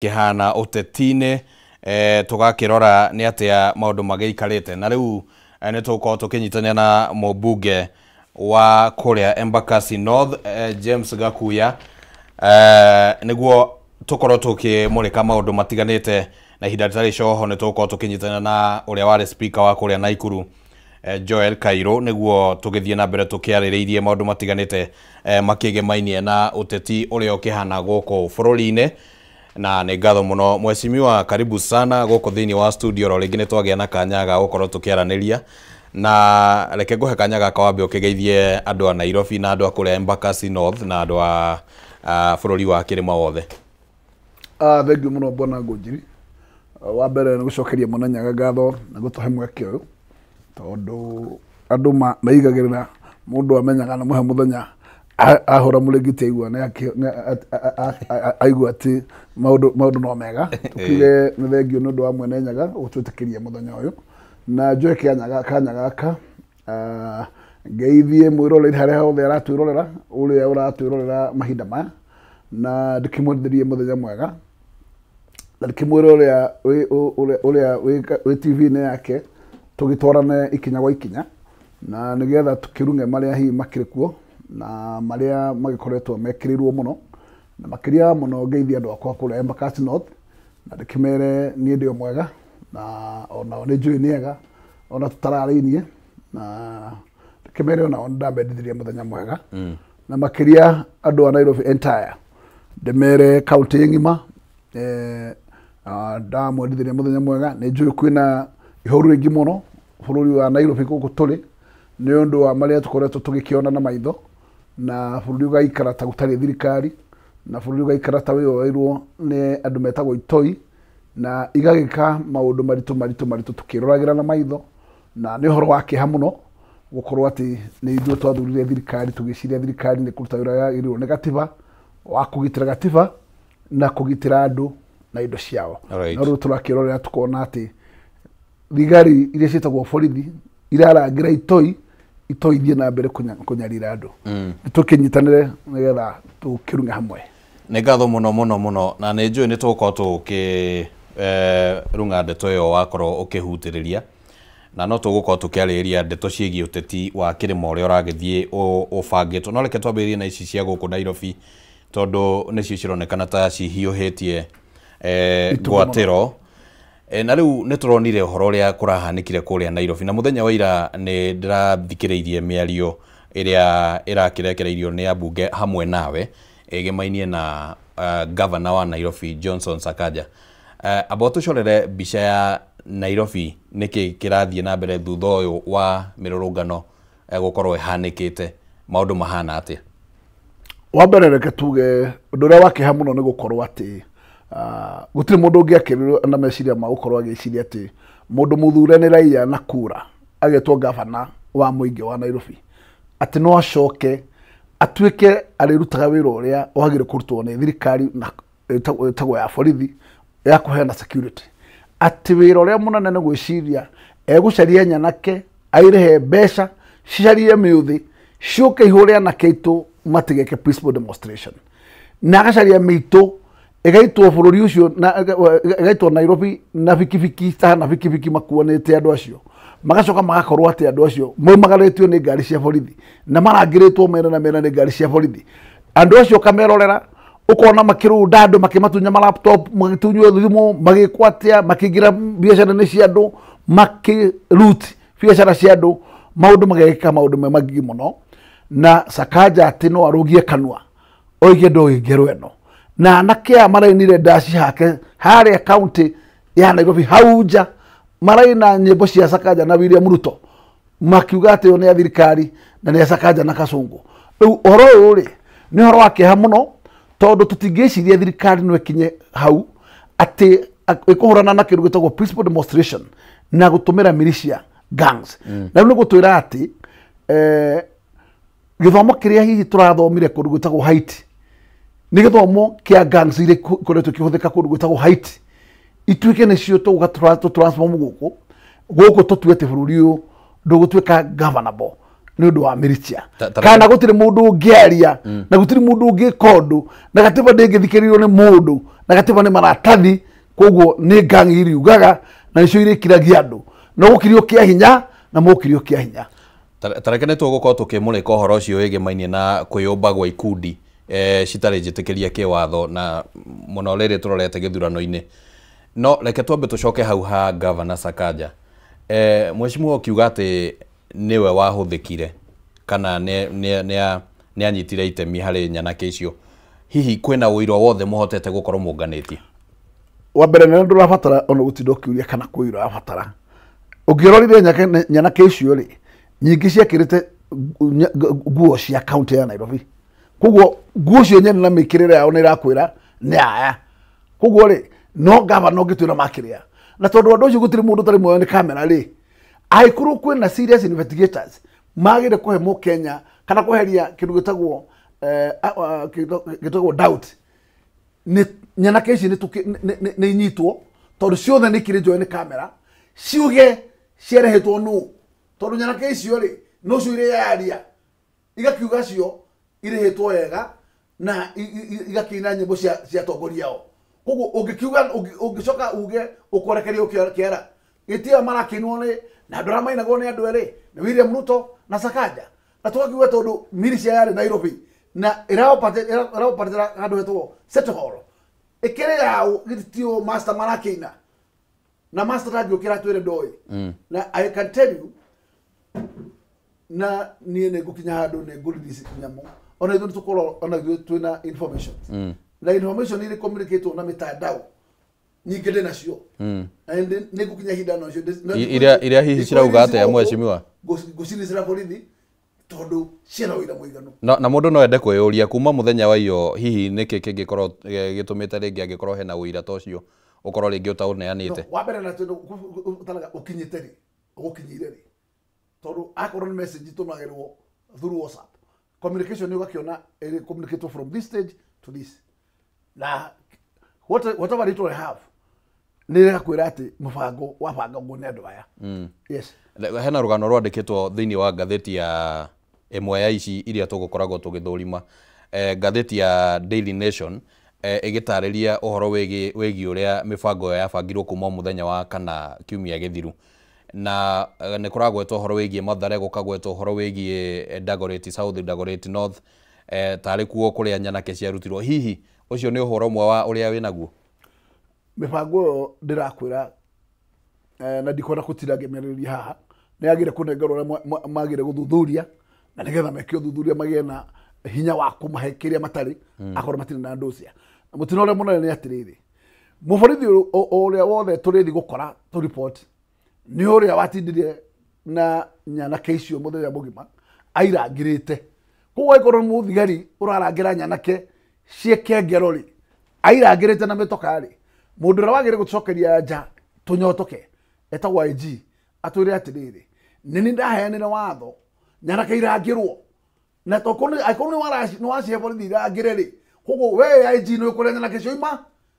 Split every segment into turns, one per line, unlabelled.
kihana utetine tugakirora ni atia maundu mageikarite na riu ni tuko tukinyitania na mubunge wa kuria Embakasi North James Gakuya niguo tukoro tukimurika maundu matiganite na ihinda ritari coho ni tuko tukinyitania na uria wari speaker wa kuria Naikuru Joel Kairo niguo tugithie na mbere tukiaririirie maundu matiganite makigemainie na uteti uria ukihana guko bururi-ini na nĩ ngatho muno mwecimiwa, karibu sana goko thini wa studio ro ringine twagia na kanyaga gukorwo tukiaraniria na reke nguhe kanyaga kawambe ukigeithie andu a Nairobi na andu a kuria Embakasi North na andu a bururi wa kirima wothe.
Thank you muno bwana Ngũnjiri. Wa mbere nĩ gucokeria muno nyaga ngatho na gutuhe mweke uyu tondu andu maigagirira mundu amenyaga na muhe muthenya ahora muligiti aigua na aigua ati maundu no mega tukige ni thengio nundu wa mwene nyaga gutwitikiria muthenya uyu na njoe kanyaga aka ngeithie mwiroreri haria hothe aratwirorera uria uratwirorera mahinda maya na ndikimwendithie muthenya mwega na ndikimwirorera uria wi TV-ini yake tugitwarane ikinya gwa ikinya na nigetha tukirunge maria hi makirikuo na maria magikoretwo mekirirwo muno na makiria muno ngeithia andu akwa kuria Embakasi North na ndikimere ni ndio mwega na ona ni njui niega ona tutararinie na ndikimere ona ndambendithirie muthenya mwega na makiria andu a Nairobi entire ndemere county ngima ndamwendithirie muthenya mwega ni njui kwina ihoru ringi muno bururi wa Nairobi guku turi ni undu wa maria tukoretwo tugikiona na maitho na bururi ugaikara ta gutari thirikari na bururi ugaikara ta wiyoirwo ni andu metagwo itoi na igagika maundu maritu tukirораgira na maitho na ni horo wake hamuno gukorwo ati ni ithuĩ twathurire thirikari tugiciria thirikari ni kuruta wĩra yagĩrĩirwo nĩ gatiba wa kugitira gatiba na kugitira andu na indo ciao na rĩu turakirorera tukona ati thigari iria cietagwo borithi irarangira itoi ithie na mbere kunyarira andu tukinyitanire nigetha tukirunga hamwe.
Nĩ ngatho muno na nĩ njũĩ nĩ tũgũkorwo runga ndeto ĩyo wakorwo ũkĩhutĩrĩria na no tũgũkorwo tũkĩarĩrĩria ndeto ciĩgiĩ ũteti wa kĩrĩma ũrĩa ũragĩthiĩ ũbangĩtwo no reke twambĩrĩrie na ici cia gũkũ Nairobi tondũ nĩcio cironekana ta cihiũhĩtie ngwatĩro na riu nĩ tũronire ũhoro ũrĩa kũrahanĩkire kũrĩa Nairobi na mũthenya wa ira nĩ ndĩrathikĩrĩirie mĩario ĩrĩa ĩrakĩrekereirio nĩ ambunge hamwe nawe ĩgemainie na governor wa Nairobi Johnson Sakaja. Amba tũcorere mbica ya Nairobi nĩkĩ kĩrathiĩ na mbere thutha ũyũ wa mĩrũrũngano gũkorwo ĩhanĩkĩte, maũndũ mahana atĩa?
Wa mbere reke tuge ũndũ ũrĩa wakĩha mũno nĩ gũkorwo atĩ gutiri mundu ngiakirirwo na meciria ma gukorwo agiciria ati mundu muthure ni raia na kura agetwo gavana wa muingi wa Nairobi ati no acoke atuike arirutaga wira uria wagire kurutwo ni thirikari na etagwo ya borithi ya kuheana security ati wira uria munene ni gwiciria egucaria nyanake airehe mbeca cicarie miuthi ciuke ihuria na keitu matigeke peaceful demonstration na agacaria miito egaitwo bururi ucio na egaitwo Nairobi na bikibiki ta na bikibiki makuonete andu acio magacoka magakorwo ati andu acio maumagaretio ni ngari cia borithi na marangiritwo mena ni ngari cia borithi andu acio kamerorera ukona makirunda andu makimatunya ma laptop magitunywo thimu magikwatia makingira biacara-ini cia andu makiruti biacara cia andu maundu mageka maundu me magigi muno na Sakaja ati no arugie kanua oige ndo ngero eno na nakia marainire ndaci hake haria county ya Nairobi hauja maraina nyimbo cia Sakaja na William Ruto makiuga ati one ya thirikari na ni Sakaja na Kasongo. Riu horo uri ni horo wake ha muno tondu tutingiciria thirikari no ekinye hau ati ikuhurana na kindu gitagwo peaceful demonstration na gutumira militia gangs na riu gutwira ati githomo kiria hihi turathomire kundu gitagwo Haiti ni githomo kia gangs ile koretwo kihuthika kundu gwitagwo Haiti ituike nicio tugatransform guku tutuete bururi uyu ndugutwika governable nä å ndå wa miritia kana gå tirä må ndå å ngä aria na gå tirä må ndå å ngä kondå na gatiba ndä ngä thikä rä rio nä må ndå na gatiba nä maratathi koguo nä ngangi iriugaga na nä cio irä kiragia andå no gå kirio kä a hinya na må kirio kä a hinya
tareke nä tå gå korwo tå kä må rä ka å horo å cio wä gä mainie na kwä å mba gwa ikundi citarä njä tä kä ria kä watho na må no rä rä tå rorete gä thurano-inä no reke twambe tå coke hau ha Gavana Sakaja mheshimiwa ukiuga atä niwe wahũthĩkire kana nĩ anyitire itemi harĩ nyanake icio hihi kwĩna ũira wothe mũhotete gũkorwo mũnganĩtie
wa mbere nĩ ndũrabatara ona gũtinda ũkiuria kana kwĩ ũira wabatara ũngĩrorire nyanake icio rĩ nyingĩ ciakĩrĩte nguo cia kaunti ya Nairobi koguo nguo cio nyene na mĩkĩrĩre yao nĩ ĩrakwĩra nĩ aya koguo rĩ no gavana ũngĩtwĩra makĩrĩa na tondũ andũ acio gũtirĩ mũndũ tarĩ muoyo nĩ kamera rĩ aikuru kwina serious investigators magire kuhe mu Kenya kana kuheria kindu gitagwo doubt ni nyanake ici ni nyitwo tondu ciothe ni kire joine kamera ciuge ciarehetwo nu tondu nyanake icio ri no cio ire yaria igakiuga cio irehetwo wega na igakina nyimbo cia tongoriao koguo ungicoka uge ukorekeria ukiara gitia marakinwo ni na ndora mainagwo nĩ andũ erĩ na William Ruto na Sakaja na twakiuga tondũ militia yarĩ Nairobi na ĩraopatĩra handũ hetwo City Hall ĩkĩrĩ yao gĩtitio master marakĩina na master ndangĩũkĩra twĩre ndoĩ na I can tell you na niĩ nĩ ngũkinya handũ nĩ ngũrelease nyamũ ona ithuĩ tũkorwo ona ithuĩ twĩna information na information irĩ communicate na mitandao nyingĩ ndĩ nacio nĩ ngũkinya hinda nacio
iria hihi cirauga atĩa mheshimiwa
gũcinicĩra borithi tondũ ciĩna ũira mũiganu
na mũndũ no ende kwĩyũria kuma mũthenya wa iyo hihi nĩkĩ kĩngĩkorwo gĩtũmĩte rĩngĩ angĩkorwo hena ũira ta ũcio ũkorwo rĩngĩ ũtaũneanĩte
wa mbere na tondũ ũkinyĩte rĩ ũgũkinyĩire rĩ tondũ akorwo nĩ message tũmagĩrwo through WhatsApp communication ũgakĩona ĩrĩ communicate from this stage to this na whatever it will have nĩ kwĩra atĩ mũbango wabanga guo nĩ andũ aya yes
hena rũgano rwandĩkĩtwo thĩinĩ wa ngathĩti ya ĩmwe ya ici iria tũgũkoragwo tũgĩthũrima ngathĩti ya Daily Nation ĩgĩtarĩria ũhoro wĩgiĩ ũrĩa mĩbango ĩyo yabangirwo kuma mũthenya wa kana kiumia gĩthiru na nĩ kũragwetwo ũhoro wĩgiĩ Mathare gũkagwetwo ũhoro wĩgiĩ Dagoretti South Dagoretti North tarĩ kuo kũrĩa nyanake ciarutirwo hihi ũcio nĩ ũhoro ũmwe wa ũrĩa wĩnaguo
mibango ĩyo ndĩrakwĩra na ndikwenda gũtinda ngĩmĩarĩrĩria haha nĩ agĩrĩire kũnengerwo ũrĩa magĩrĩire gũthuthuria na nĩgetha meke ũthuthuria magĩe na hinya wa kũmahe kĩrĩa matarĩ akorwo matirĩ na ndũcia mũtino ũrĩa mũnene nĩ atĩrĩrĩ mũborithi ũrĩa wothe tũrĩthi gũkora tũ report nĩ ũrĩa watindirie na nyanake icio mũthenya mũgima airangĩrĩte koguo aikorwo nĩ mũthigari ũrarangĩra nyanake ciĩke ngero rĩ airangĩrĩte na mĩtoka rĩ mũndũ ũrĩa wagĩrĩire gũcokeria nja tũnyotoke etagwo IG atwĩre atĩrĩrĩ nĩ ndaheanĩra watho nyanake irangĩrwo na aikorwo nĩ wacihe borithi irangĩre rĩ koguo we IG nĩ ũkũrĩa nyanake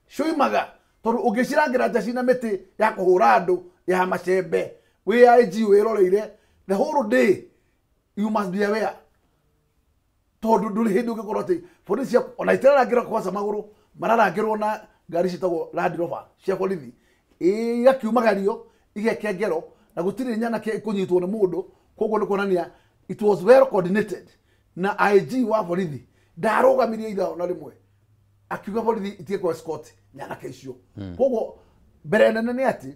cioimaga tondũ ũngĩcirangĩra nja cina mĩtĩ ya kũhũra andũ ya macembe wĩ IG wĩroreire the whole day you must be aware tondũ ndũrĩ hĩndĩ ũngĩkorwo atĩ borithi ona itirarangĩrwo kwanza magũrũ mararangĩrwo na ngari citagwo Land Rover cia borithi igakiumagario igeke ngero na gũtirĩ nyanake kũnyitwo nĩ mũndũ koguo nĩ kuonania it was well coordinated na IG wa borithi ndarũgamirie ira ona rĩmwe akiuga borithi itige kwa escort nyanake icio koguo mbere nene nĩ atĩ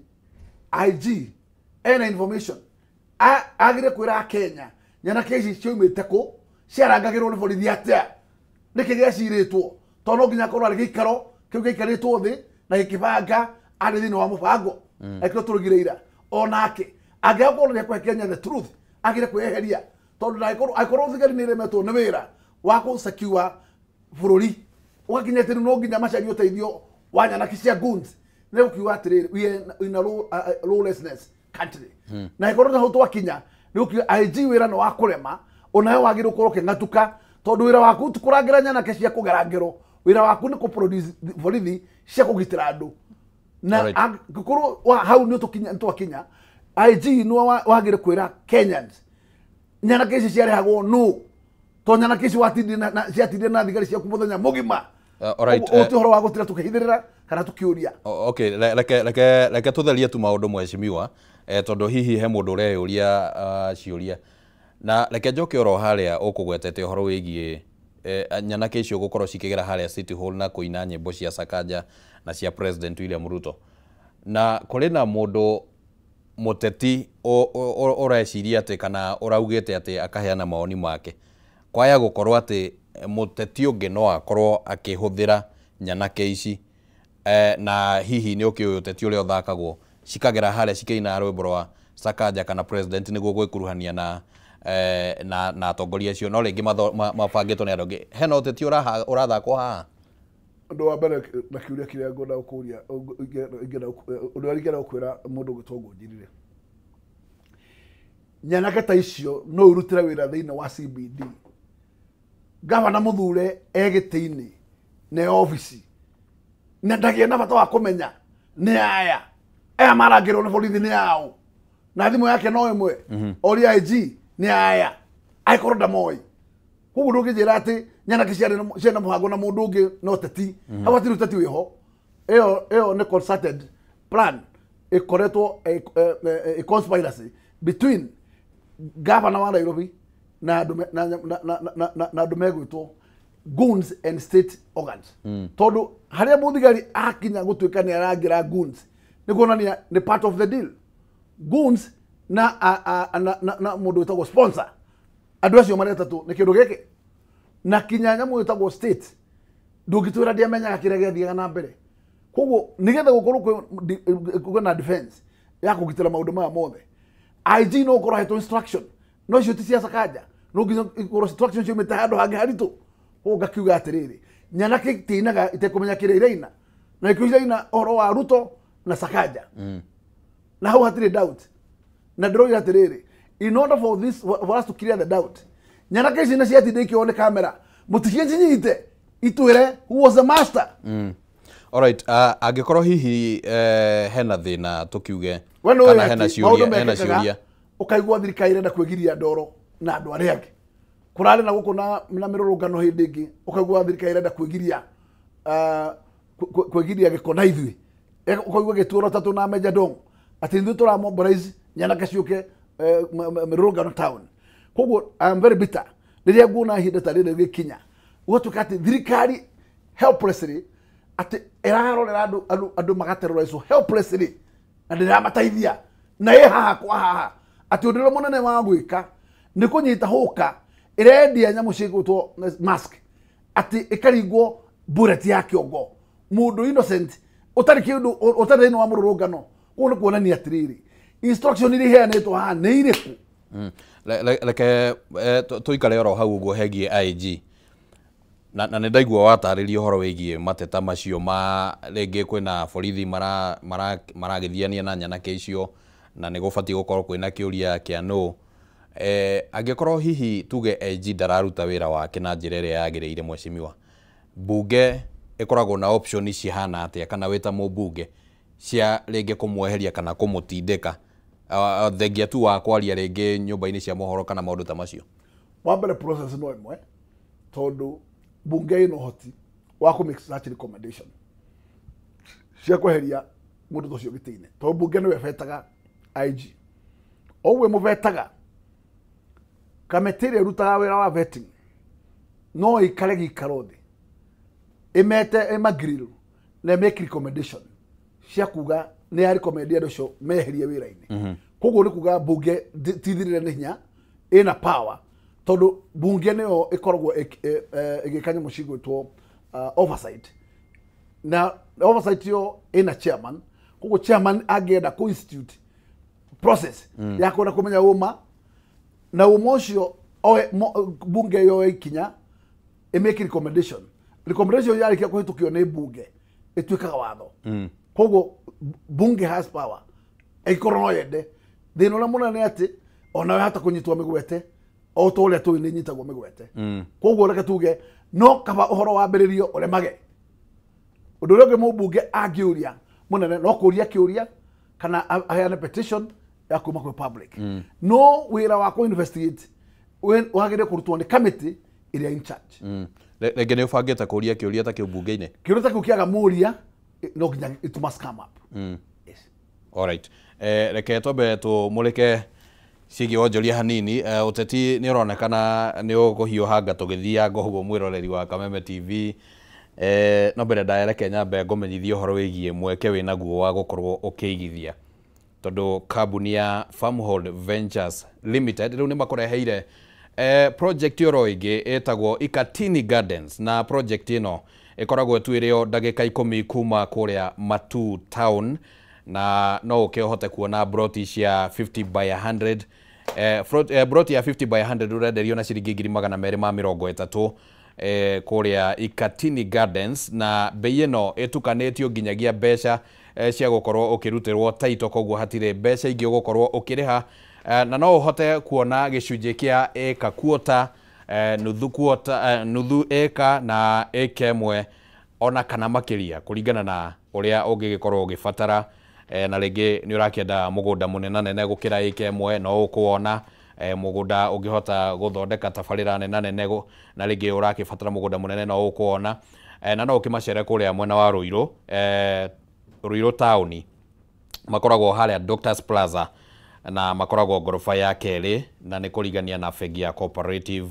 IG ena information agire kwĩra Kenya nyanake ici cioimĩte kũ ciarangagĩrwo nĩ borithi atĩa nĩkĩ gĩacirĩtwo tondũ no nginya korwo arĩ gĩikaro kĩu gĩikarĩtwo thĩ na gĩkĩbanga arĩ thĩinĩ wa mũbango ekĩrwo tũrugire ira onake angĩakorwo nĩ ekũhe Kenya the truth agire kwĩyeheria tondũ angĩkorwo thigari nĩ ĩremetwo nĩ wĩra wa gũsecure bũrũri ũgakinya atĩ no nginya macarie ũteithio wa nyanake cia goons nĩ gũkiuga atĩrĩrĩ we in a lawlessness country na angĩkorwo nĩ hau twakinya nĩ gũkiuga IG wĩra nĩ wa kũrema onawe wagĩrĩirwo gũkorwo ũkĩng'atuka tondũ wĩra waku ti kũrangĩra nyanake cia kũgerangĩrwo wĩra waku nĩ kũproduce borithi cia kũgitĩra andũ na angĩkorwo hau nĩ twakinya IG nĩ wagĩrĩire kwĩra Kenyans nyanake ici ciarehagwo no to nyanake ici ciatindire na thigari ciaku muthenya mugima
alright
horo wa gutira tukihithirira kana tukiuria
okay leke tutherie tu maundu mweshimiwa tondu hihi he mundu ureyuria ciuria na leke njoke oro haria ukugwetete horo wigie nyanake icio gukorwo cikigera haria City Hall na kuina nyimbo cia Sakaja na cia President William Ruto na kuri na mundu muteti ureciria ati kana uraugite ati akaheana maoni make kwaya gukorwo ati muteti ungi no akorwo akihuthira nyanake ici na hihi ni ukiuyu teti uria uthakagwo cikagera haria cikeina rwimbo rwa Sakaja kana President niguo gwikuruhania na atongoria acio no ringi mabangitwo ni andu angi hena uteti urathakwo haha
ndo wa mbere na kiuria kiria ngona ukuria undu arigera ukwira mundu gitogwo njirire nyanake ta icio no urutira wira thiine wa CBD gavana muthure egitiini ne office na ndagia na bata wa kumenya ni aya marangirwo ni borithi ni ao na thimu yake no imwe ori IG ni aya aikorwo ndamoi kugu ndungijira ati nyanake ciana muhango na mundu ungi no teti hawatiru teti wiho eo ni concerted plan ikoretwo a conspiracy between governor wa Nairobi na andu megwitwo goons and state organs tondu haria muthigari akinya gutuika ni arangira goons ni kuonania ni part of the deal goons na mundu witagwo sponsor andu acio maretatu ni kindu giki na kinyanya mundu witagwo state ndungitwira ndiamenyaga kiria giathiaga na mbere koguo nigetha gukorwo kwina defense ya kugitira maundu maya mothe IG no korwo hetwo instruction no cio ti cia Sakaja no nginya korwo instruction cio meta handu hangi haritu koguo ngakiuga atiriri nyanake tinaga itekumenya kiria iraina na ikuiraina oro wa Ruto na Sakaja na hau hatire doubt na ndiro atiriri in order for us to clear the doubt nyanake ici na ciatinde ikio ni kamera mutikinyite itwire who was the master
alright angikorwo hihi hena thina tukiuge kana hena ciuria
ukaigwa thirikari irenda kwegiria ndoro na andu aria angi kurari na guku na mirurungano hindi ingi ukaigwa thirikari irenda kwegiria giko na ithui ukaigwa gituoro tatu na Meja Dong ati ndu tura mobilize nyanake ciuke mirurungano town koguo I am very bitter riria nguona hinda ta riri gikinya ugotuka ati thirikari helplessly ati erarorera andu magaterora icio helplessly na ndiramataithia na haha kwa haha ati undiro munene wa gwika ni kunyita huka irendia nyamu cigutwo mask ati ikaringwo bullet ya kiongo mundu innocent utari kindu utari no amururungano kuno kuonania atiriri instruction iri heanetwo haha ni iriku
leke tuikare oro hau uguo hegie IG na nä ndaigua watarä horo wä mateta macio ma rĩngĩ kwĩna borithi maragĩthiania na nyanake icio na nĩ gũbatiĩ gũkorwo kwĩna kĩũria kĩa no angĩkorwo hihi tuge IG ndararuta wĩra wake na njĩra ĩrĩa yagĩrĩire mweshimiwa mbunge ĩkoragwo na option cihana atĩa kana wĩta mũmbunge cia rĩngĩ kũmweheria kana kũmũtindĩka thengia tu wa kwaria rĩngĩ nyũmba-inĩ cia mohoro kana maũndũ ta macio
wa mbere process no ĩmwe tondu bunge ino hoti wa ku make such recommendation cia kweheria mundu tucio gitine to bunge no webetaga IG owe muvetaga kametire rutaga wira wa vetting no ikare gikarothi imete emagrill na make recommendation cia kuga ni ya recommend ando cio meherie wira-ini koguo ni kuga bunge tithirire ni hinya ina power tondu bunge niyo ikoragwo igikanya mucigwitwo oversight na oversight yo ina chairman koguo chairman agenda ku institute process ya kuona kumenya uma na umocio bunge yo ikinya make recommendation yari kia kuhitukio ni bunge itwikaga watho koguo bunge has power ikorwo yende thina na muna ni ati ona hata kunyitwa migwete o to uria tu ni nyitagwo migwete koguo reke tuge no kaba uhoro wa mbiririo uremage undu uria mubunge angiuria munene no kuria kiuria kana aheane petition ya kuma kwa public no wira wa ku investigate wagire kurutwo ni committee area in charge
rege nä å bangä te kå ria kä å ria ta kä å mbunge-inä
kä å ria ta kä å kä aga må ria no nginya it must come up.
Yes. Alright. Reke twambe tå må rä ke ciägiä wonjoria hanini. Å teti nä å ronekana nä å gå hiå hanga tå gä thianga å guo mwä roreri wa Kameme TV. No mbere ndaereke nyambe ngå menyithia å horo wä giä mweke wä naguo wa gå korwo å kä igithia tondå kambuni ya Farmhold Ventures Limited rä u nä makåreheire project yoro ingĩ ĩtagwo Ikatini Gardens, na project ĩno ĩkoragwo ĩtuĩre o ndagĩka 10 kuma kũrĩa Matu town, na no ũkĩhote kuona broti cia 50 by 100. Broti ya 50 by 100 ũrenderio na ciringi 230 kũrĩa Ikatini Gardens, na bei ĩno ĩtukanĩtio nginyagia mbeca cia gũkorwo ũkĩrutĩrwo taito, koguo hatirĩ mbeca ingĩ ũgũkorwo ũkĩrĩha. Na no ũhote kuona gĩcunjĩ kĩa eka kuota, nuthu eka na eka ĩmwe ona kana makĩria kũringana na ũrĩa ũngĩgĩkorwo ũgĩbatara. Na rĩngĩ nĩ ũrakĩenda mũgũnda mũnene gũkĩra eka ĩmwe, no ũkuona mũgũnda ũngĩhota gũthondeka tabarĩra nene, na rĩngĩ ũrakĩbatara mũgũnda mũnene no ũkuona. Na no ũkĩmacere kũrĩa mwena wa Ruiru town, makoragwo harĩa Doctors Plaza, na makoragwo ngorofa ya kerĩ, na nĩ kũringania na bengi ya Cooperative.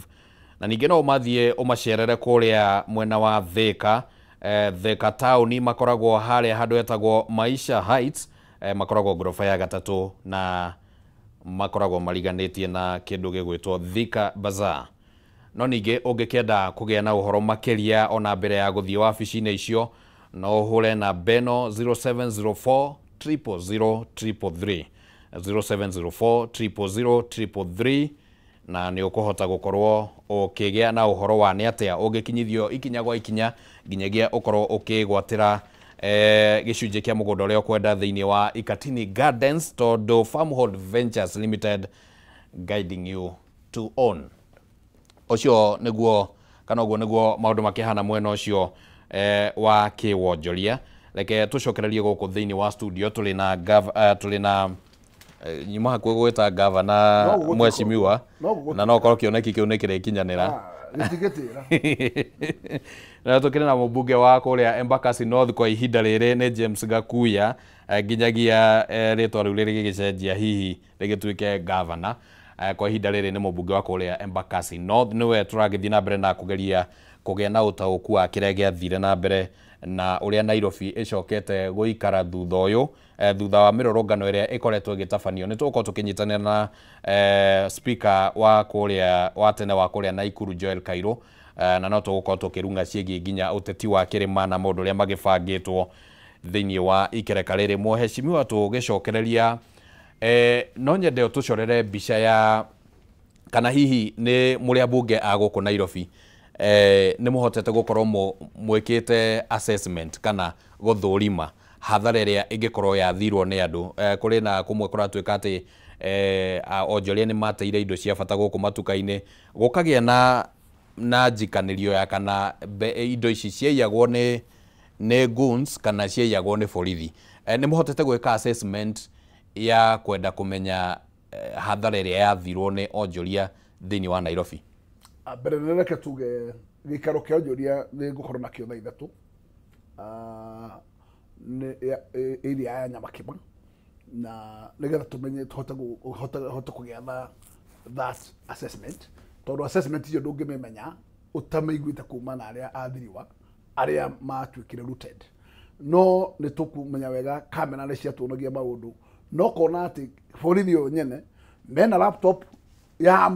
Na ningĩ no ũmathiĩ ũmacerere kũrĩa mwena wa Thika town, makoragwo harĩa handũ hetagwo Maisha Heights, makoragwo ngorofa ya gatatũ, na makoragwo mariganĩtie na kĩndũ gĩgwĩtwo Thika Bazaar. No ningĩ ũngĩkĩenda kũgĩa na ũhoro makĩria ona mbere ya gũthiĩ wabici-inĩ icio, no ũhũre na Beno 0704 000 333 0704 000 333, na nĩ ũkũhota gũkorwo ũkĩgĩa na ũhoro wa nĩ atĩa ũngĩkinyithio ikinya gwa ikinya nginyagia ũkorwo ũkĩgwatĩra gĩcunjĩ kĩa mũgũnda ũrĩa ũkwenda thĩinĩ wa Ikatini Gardens, tondũ Farmhold Ventures Limited guiding you to own. Ũcio nĩguo kana ũguo nĩguo maũndũ makĩhana mwena ũcio wa kĩwonjoria. Reke tũcokererie gũkũ thĩinĩ wa studio tũrĩ na nyuma hakuhĩ gwĩta gavana mheshimiwa, na no korwo kĩoneki kĩu nĩ kĩrĩkinyanĩra. Na tũkĩrĩ na mũmbunge wa kũrĩa Embakasi North kwa ihinda rĩrĩ nĩ James Gakuya, nginyagia rĩtwa rĩu rĩgĩcenjia hihi rĩgĩtuĩke gavana. Kwa ihinda rĩrĩ nĩ mũmbunge wa kũrĩa Embakasi North, nĩwe tũragĩthiĩ na mbere na kũgeria kũgĩa na ũtaũku wa kĩrĩa gĩathire na mbere na ũrĩa Nairobi ĩcokete gũikara thutha ũyũ, thutha wa mĩrũrũngano ĩrĩa ĩkoretwo ĩgĩtabanio. Nĩ tũgũkorwo tũkĩnyitanĩra na speaker wa kũrĩa wa tene wa kũrĩa Naikuru Joel Kairũ, na no tũgũkorwo tũkĩrunga ciĩgiĩ nginya ũteti wa kĩrĩma na maũndũ ũrĩa magĩbangĩtwo thĩinĩ wa ikereka rĩrĩ. Mheshimiwa, tũgĩcokereria no nyende tũcorere mbica ya kana hihi nĩ mũrĩa mbunge agũkũ Nairobi nĩ mũhotete gũkorwo mwĩkĩte assessment kana gũthũrima hathara ĩrĩa ĩngĩkorwo yathirwo nĩ andũ. Kũrĩ na kũmwe kũratuĩka atĩ onjoria nĩ mateire indo cia bata gũkũ matuka-inĩ, gũkagĩa na njikanĩrio ya kana indo ici ciaiyagwo nĩ goons kana ciaiyagwo nĩ borithi. Nĩ mũhotete gwĩka assessment ya kwenda kũmenya hathara ĩrĩa yathirwo nĩ onjoria thĩinĩ wa Nairobi?
Mbere nĩ reke tuge gĩikaro kĩa onjoria nĩ ngũkorwo nakĩo thaa ithatũ area ya Nyamakĩma, na nĩgetha tũmenye tũhote kũgĩa that assessment, tondũ assessment icio ndũngĩmĩmenya ũtamĩiguĩte kuma na arĩa athiriwa arĩa matuĩkire rooted. No nĩ tũkũmenya wega kamera nĩ ciatuonagia maũndũ, no kona atĩ borithi ũyũ nyene mena laptop ya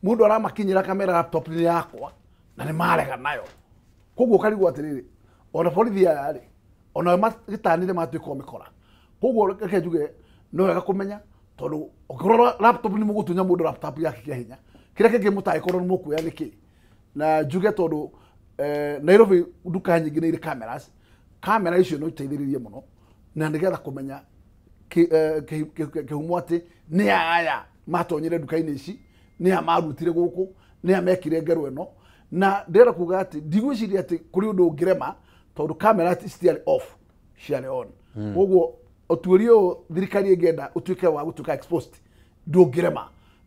mũndũ aramakinyĩra kamera laptop nĩ yakwa na nĩ marega nayo. Koguo karigwo atĩrĩrĩ, ona borithi aya rĩ, ona magĩtanire matuĩka mĩkora. Koguo reke njuge no wega kũmenya, tondũ ũkĩrora laptop nĩ mũgũtunya mũndũ laptop yake kĩa hinya, kĩrĩa kĩngĩ mũtangĩkorwo nĩ mũkuoya nĩkĩ. Na njuge tondũ Nairobi nduka nyingĩ nĩ irĩ cameras, kamera icio no iteithĩrĩrie mũno na nĩgetha kũmenya kĩhumo atĩ nĩ aya matonyire nduka-inĩ ici, nĩ a marutire gũkũ, nĩ a mekire ngero ĩno. Na ndĩrenda kuga atĩ ndigwĩciria atĩ kũrĩ ũndũ ũngĩrema, tondũ kamera citiarĩ off, ciarĩ on. Koguo ũtuĩria ũyũ thirikari ĩngĩenda ũtuĩke wa gũtuĩka exposed ndũngĩrema.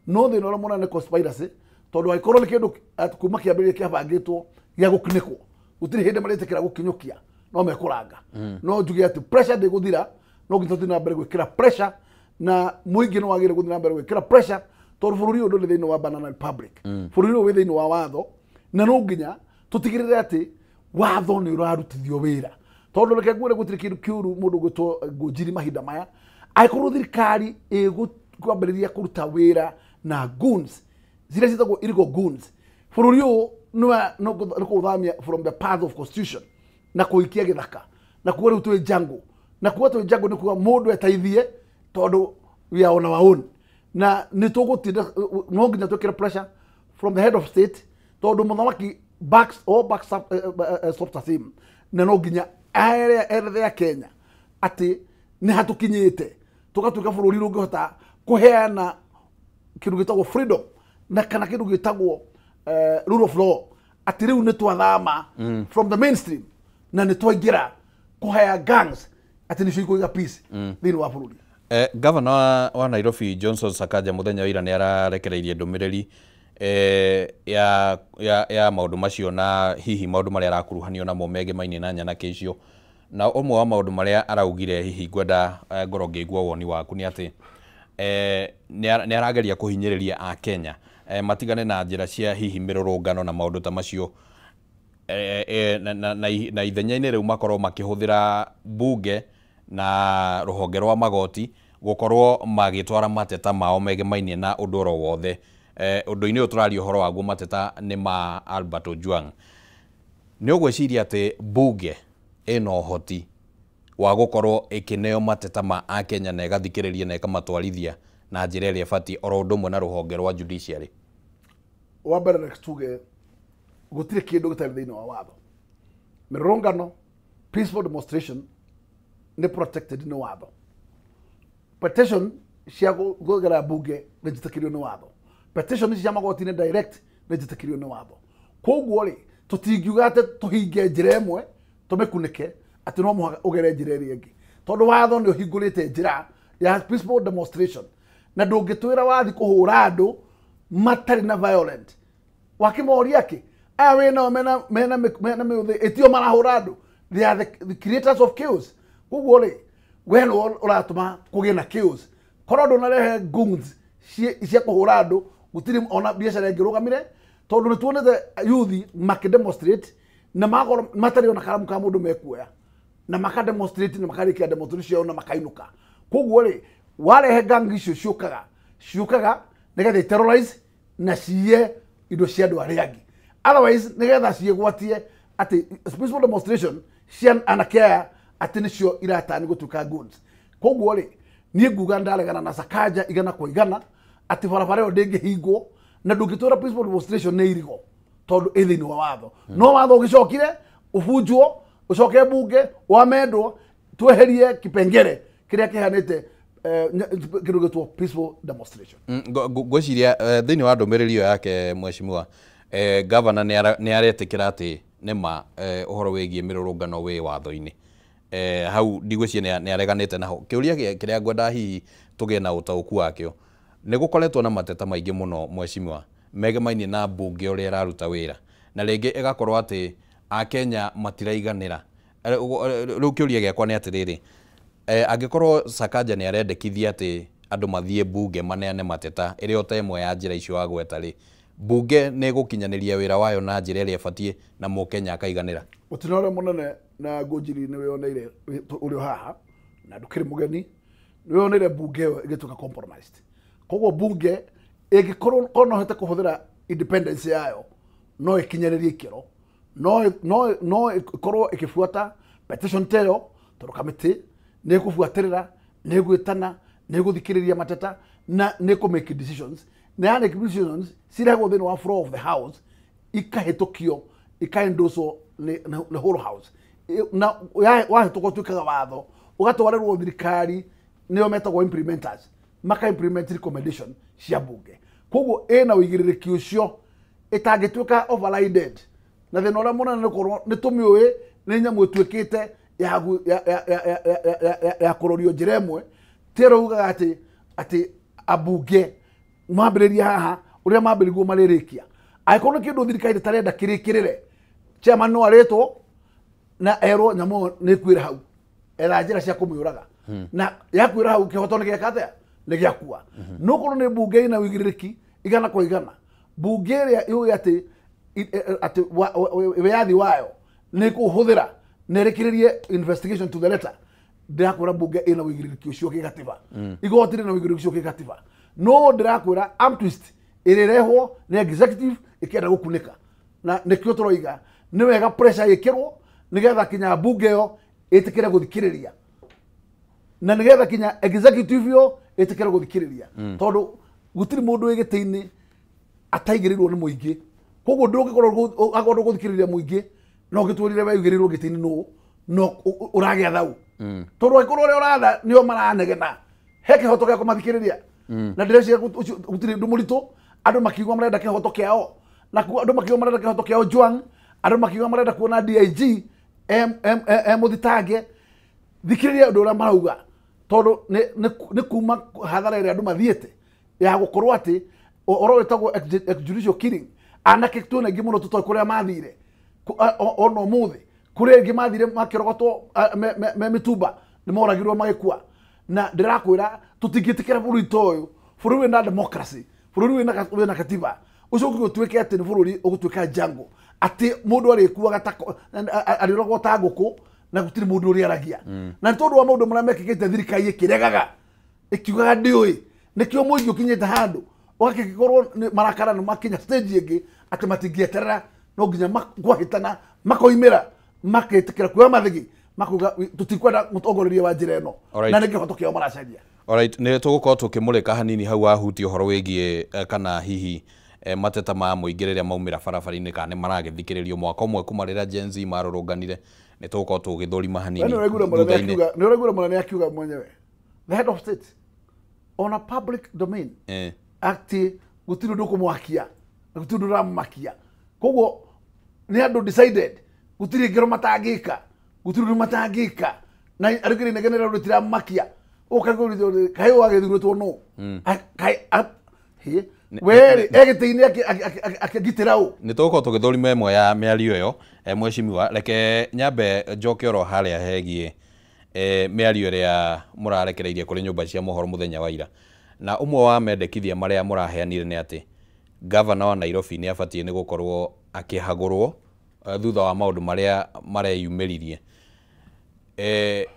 no thina uria mona ni conspiracy tondu aikorwo ni kindu kuma kiambiriria kiabangitwo gia gukinikwo gutiri hindi maritikira gukinyukia no mekuranga no njuge ati pressure ndi guthira no ngithuthi na mbere gwikira pressure na muingi no wagire guthira mbere gwikira pressure tondu bururi uyu ndi thini wa Banana Republic bururi uyu wi thini wa watho na no nginya tutigirire ati watho ni urarutithio wira tondu reke ngwire gutiri kindu kiuru mundu gwitwo Ngunjiri mahinda maya aikorwo thirikari kwambiriria kuruta wira na goons zile zitagwo illegal goons bururi uyu no kuthamia from the path of constitution na kuikia githaka na kuwa utwe jango na kuwa utwe jango ni kuwa mundu etaithie tondu we are on our own na ni tugutinda no nginya twikira pressure from the head of state tondu muthamaki backs soft team na no nginya area ya Kenya ati ni hatukinyite tugatuika bururi rungihota kuheana kindu gitagwo freedom na kana kindu gitagwo rule of law ati riu ni twathama from the mainstream na ni twaingira kuhea gangs ati ni cio peace thini wa bururi.
Governor wa Nairobi Johnson Sakaja muthenya wa ira ni ararekereirie ndumiriri ya maundu macio na hihi maundu maria arakuruhanio namo mege maini na nyanake icio na umwe wa maundu maria araugire hihi gwenda ngoro ngigwa woni waku ni ati ni arageria kuhinyiriria a Kenya matigane na njira cia hihi mirurungano na maundu ta macio na ithenya-ini riu makorwo makihuthira bunge na ruhonge rwa magoti gukorwo magitwara mateta mao megemaine na undu oro wothe undu-ini uyu turari uhoro waguo mateta ni ma Albert Ojwang ni ugwiciria ati bunge ino hoti wa gukorwo ikineo mateta ma a Kenya na igathikiriria na ikamatwarithia na njira iria bati oro undu mwe na ruhonge rwa judiciary
wa mbere tuge gutire kindu gitari thini wa watho mirungano peaceful demonstration ni protected ni watho petition cia gugera bunge ni jitakirio ni watho petition cia magoti ni direct ni jitakirio ni watho koguo ri tutingiuga ati tuhinge njira imwe tumikunike ati no muhaka ugere njira iri ingi tondu watho ni uhingurite njira ya peaceful demonstration na ndungitwira wathi kuhura andu matari na violent wakimoria ki we no mena etio marahura andu they are the creators of chaos koguo ri we no uratuma kugie na chaos korwo ndunarehe goons cia kuhura andu gutiri ona biacara ingirugamire tondu ni tuonete youth makidemonstrate na magoro matari ona karamu ka mundu mekuoya na makademonstrate na makarikia demonstration na makainuka koguo ri warehe gang icio ciukaga nigetha terrorize na cie indo cia andu aria angi otherwise nigetha ciegwatie ati peaceful demonstration cia anakea ati nicio iratani gutuka goons koguo ri nie nguga ndaregana na Sakaja igana kwa igana ati barabara yo ndingihingwo na ndungitura peaceful demonstration ni irigo tondu ithini wa watho no watho ugicokire ubunjwo ucoke bunge wamendwo tweherie kipengere kiria kihanite kindu gitwo peaceful demonstration
gwiciria thini wa ndumiriri yo yake mheshimiwa governor ni aretikira ati nima uhoro wigie mirurungano wi watho-ini hau ndigwiciria ni areganite naho kiuria kiria ngwenda hihi tugie na utauku wakio ni gukoretwo na mateta maingi muno mheshimiwa megemaine na bunge uria iraruta wira na ringi igakorwo ati a Kenya matiraiganira riu kiuria giakwa ni atiriri angikorwo Sakaja ni arendekithia ati andu mathie bunge maneane mateta iri ota imwe ya njira icio wa gweta ri bunge ni gukinyaniria wira wayo na njira iria batie na mu Kenya akaiganira
utinore munene na Ngunjiri ni wioneire uri haha na ndukiri mugeni ni wioneire bunge igituka compromised koguo bunge igikorwo ono hete kuhuthira independence yayo no ikinyanirie ikiro no ikorwo ikifuata petition tayo tondu kamiti ni kufuatirira ni gwitana ni guthikiriria mateta na ni ku make decisions na yani decisions siragwo thini wa floor of the house ikahitukio ikaendoswo ni whole house na wahitukwo twikaga watho ugatwarerwo thirikari nio metagwo implementers maka implement recommendation cia bunge koguo ina uigiririki ucio itangituika overrided na thina uria munene ni korwo ni tumiui ni nyamu itwikite ya kurorio njira imwe tero ugaga ati abunge mwambĩrĩria haha ũrĩa mambĩrĩguo marĩrĩkia angĩkorwo nĩ kĩndũ thirikari ĩtarenda kĩrĩkĩrĩre chairman no arĩtwo na erwo nyamũ nĩ kwĩra hau etha njĩra cia kũmĩũraga na yakwĩra hau kĩhoto nĩ gĩaka atĩa nĩ gĩakua no korwo nĩ mbunge ina wĩigĩrĩrĩki igana kwa igana mbunge ĩrĩa yũĩ atĩ wĩyathi wayo nĩ kũhũthĩra na ĩrĩkĩrĩrie investigation to the letter ndĩrakwĩra mbunge ĩna wĩigĩrĩrĩki ũcio kĩgatiba igoti rĩna wĩigĩrĩrĩki ũcio kĩgatiba no ndĩrakwĩra arm twist ĩrĩrehwo nĩ executive ĩkĩenda gũkunĩka na nĩkĩo tũroiga nĩ wega pressure ĩkĩrwo nĩgetha kinya mbunge ĩyo ĩtĩkĩre gũthikĩrĩria na nĩgetha kinya executive yo ĩtĩkĩre gũthikĩrĩria tondũ gũtirĩ mũndũ wĩ gĩtĩ-inĩ ataigĩrĩirwo nĩ mũingĩ koguo ndũngĩkorwo gũthikĩrĩria mũingĩ no gĩtwĩrire we ũigĩrĩirwo gĩtĩ-inĩ no ũragĩa thau tondũ angĩkorwo ũrĩa ũratha nĩo maranegena he kĩhoto gĩa kũmathikĩrĩria na ndĩreciria gũtirĩ ũndũ mũritũ andũ makiuga marenda kĩhoto kĩao na andũ makiuga marenda kĩhoto kĩao Ojwang andũ makiuga marenda kuona DIG mũthitange thikĩrĩria ũndũ ũrĩa marauga tondũ nĩ kuma hathara ĩrĩa andũ mathiĩte ya gũkorwo atĩ ũhoro wĩtagwo extrajudicial killing anake tuona ingĩ mũno tũtoĩ kũrĩa mathire ona ũmũthĩ kũrĩa ingĩ mathire makĩrogotwo me mĩtumba nĩ moragirwo magĩkua na ndĩrakwĩra tũtingĩtĩkĩra bũrũri ta ũyũ bũrũri wĩna democracy bũrũri wĩna katiba ũcio ũgĩtuĩke atĩ nĩ bũrũri ũgũtuĩka jango atĩ mũndũ arĩkuaga arĩrogwo ta ngũkũ na gũtirĩ mũndũ ũrĩa aragia na nĩ tondũ wa maũndũ marĩa mekĩkĩte thirikari ĩkĩregaga ĩkiugaga ndĩũĩ nĩkĩo mũingĩ ũkinyĩte handũ ũgakĩkorwo marakara nĩ makinya stage ĩngĩ atĩ matingĩeterera no nginya kwahĩtana makoimĩra makĩtĩkĩra kuoya mathigi makuga tũtikwenda mũtongoreria wa njĩra ĩno na nĩ kĩhoto kĩao maracaria.
Alright, nĩ tũgũkorwo tũkĩmũrĩka hanini hau ahuti ũhoro wĩgiĩ kana hihi mateta ma mũingĩ rĩrĩa maumĩra barabara-inĩ kana nĩ maragĩthikĩrĩrio mwaka ũmwe kuma rĩrĩa Gen Z marũrũnganire nĩ tũgũkorwo tũgĩthũrima hanini.
Nĩ ũraigua mũnene akiuga mwenyewe the head of state on a public domain atĩ gũtirĩ ũndũ kũmwakia na gũtirĩ ũndũ ũramũmakia koguo nĩ andũ decided gũtirĩ ngero matangĩka gũtirĩ ũndũ matangĩka na arĩkĩrĩ negenera ũndũ tiramũmakia ũkagũrithio kaĩ wagĩthurĩtwo no weri egĩtĩ-inĩ akĩgitĩra ũ nĩ
tũgũkorwo tũgĩthũrima ĩmwe ya mĩario ĩyo mheshimiwa reke nyambe njoke oro harĩa hegiĩ mĩario ĩrĩa mũrarekereirie kũrĩ nyũmba cia mohoro mũthenya wa ira na ũmwe wa mendekithia marĩa mũraheanire nĩ atĩ gavana wa Nairobi nĩ abatiĩ nĩ gũkorwo akĩhagũrwo thutha wa maũndũ marĩa mareyumĩririe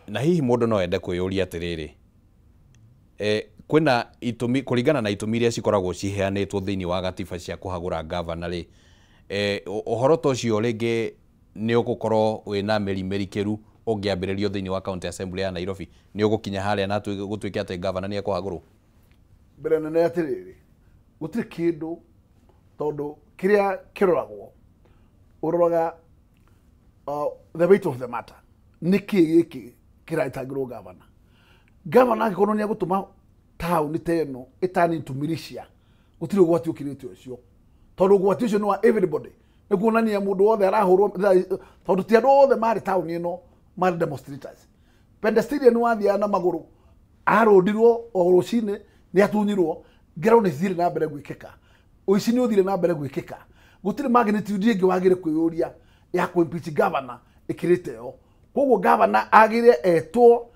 na hihi mũndũ no ende kwĩyũria atĩrĩrĩ kwĩna itũmi kũringana na itũmi iria cikoragwo ciheanĩtwo thĩinĩ wa gatiba cia kũhagũra gavana rĩ ũhoro ta ũcio rĩngĩ nĩ ũgũkorwo wĩna mĩrimĩrikĩru ũngĩambĩrĩrio thĩinĩ wa county assembly ya Nairobi nĩ ũgũkinya harĩa na gũtuĩke atĩ gavana nĩ ekũhagũrwo
mbere nene atĩrĩrĩ gũtirĩ kĩndũ tondũ kĩrĩa kĩroragwo ũroraga the weight of the matter nĩkĩ gĩkĩ kĩraitangĩrwo gavana angĩkorwo nĩ egũtũma taũni ta ĩno ĩtani into militia gũtirĩ ũgwati ũkĩrĩte ũcio tondũ ũgwati ũcio nĩ wa everybody nĩ kuonania mũndũ wothe arahũrwo tondũ ti andũ othe marĩ taũni ĩno marĩ demonstrators pedestrian nĩ wathiaga na magũrũ arũndirwo o rũcinĩ nĩ atunyirwo ngero nĩ cithire na mbere gwĩkĩka ũici nĩ ũthire na mbere gwĩkĩka gũtirĩ magnitude ĩngĩ wagĩrĩire kwĩyũria ya kũ-impeach gavana ĩkĩrĩte yo koguo gavana agĩrĩire etwo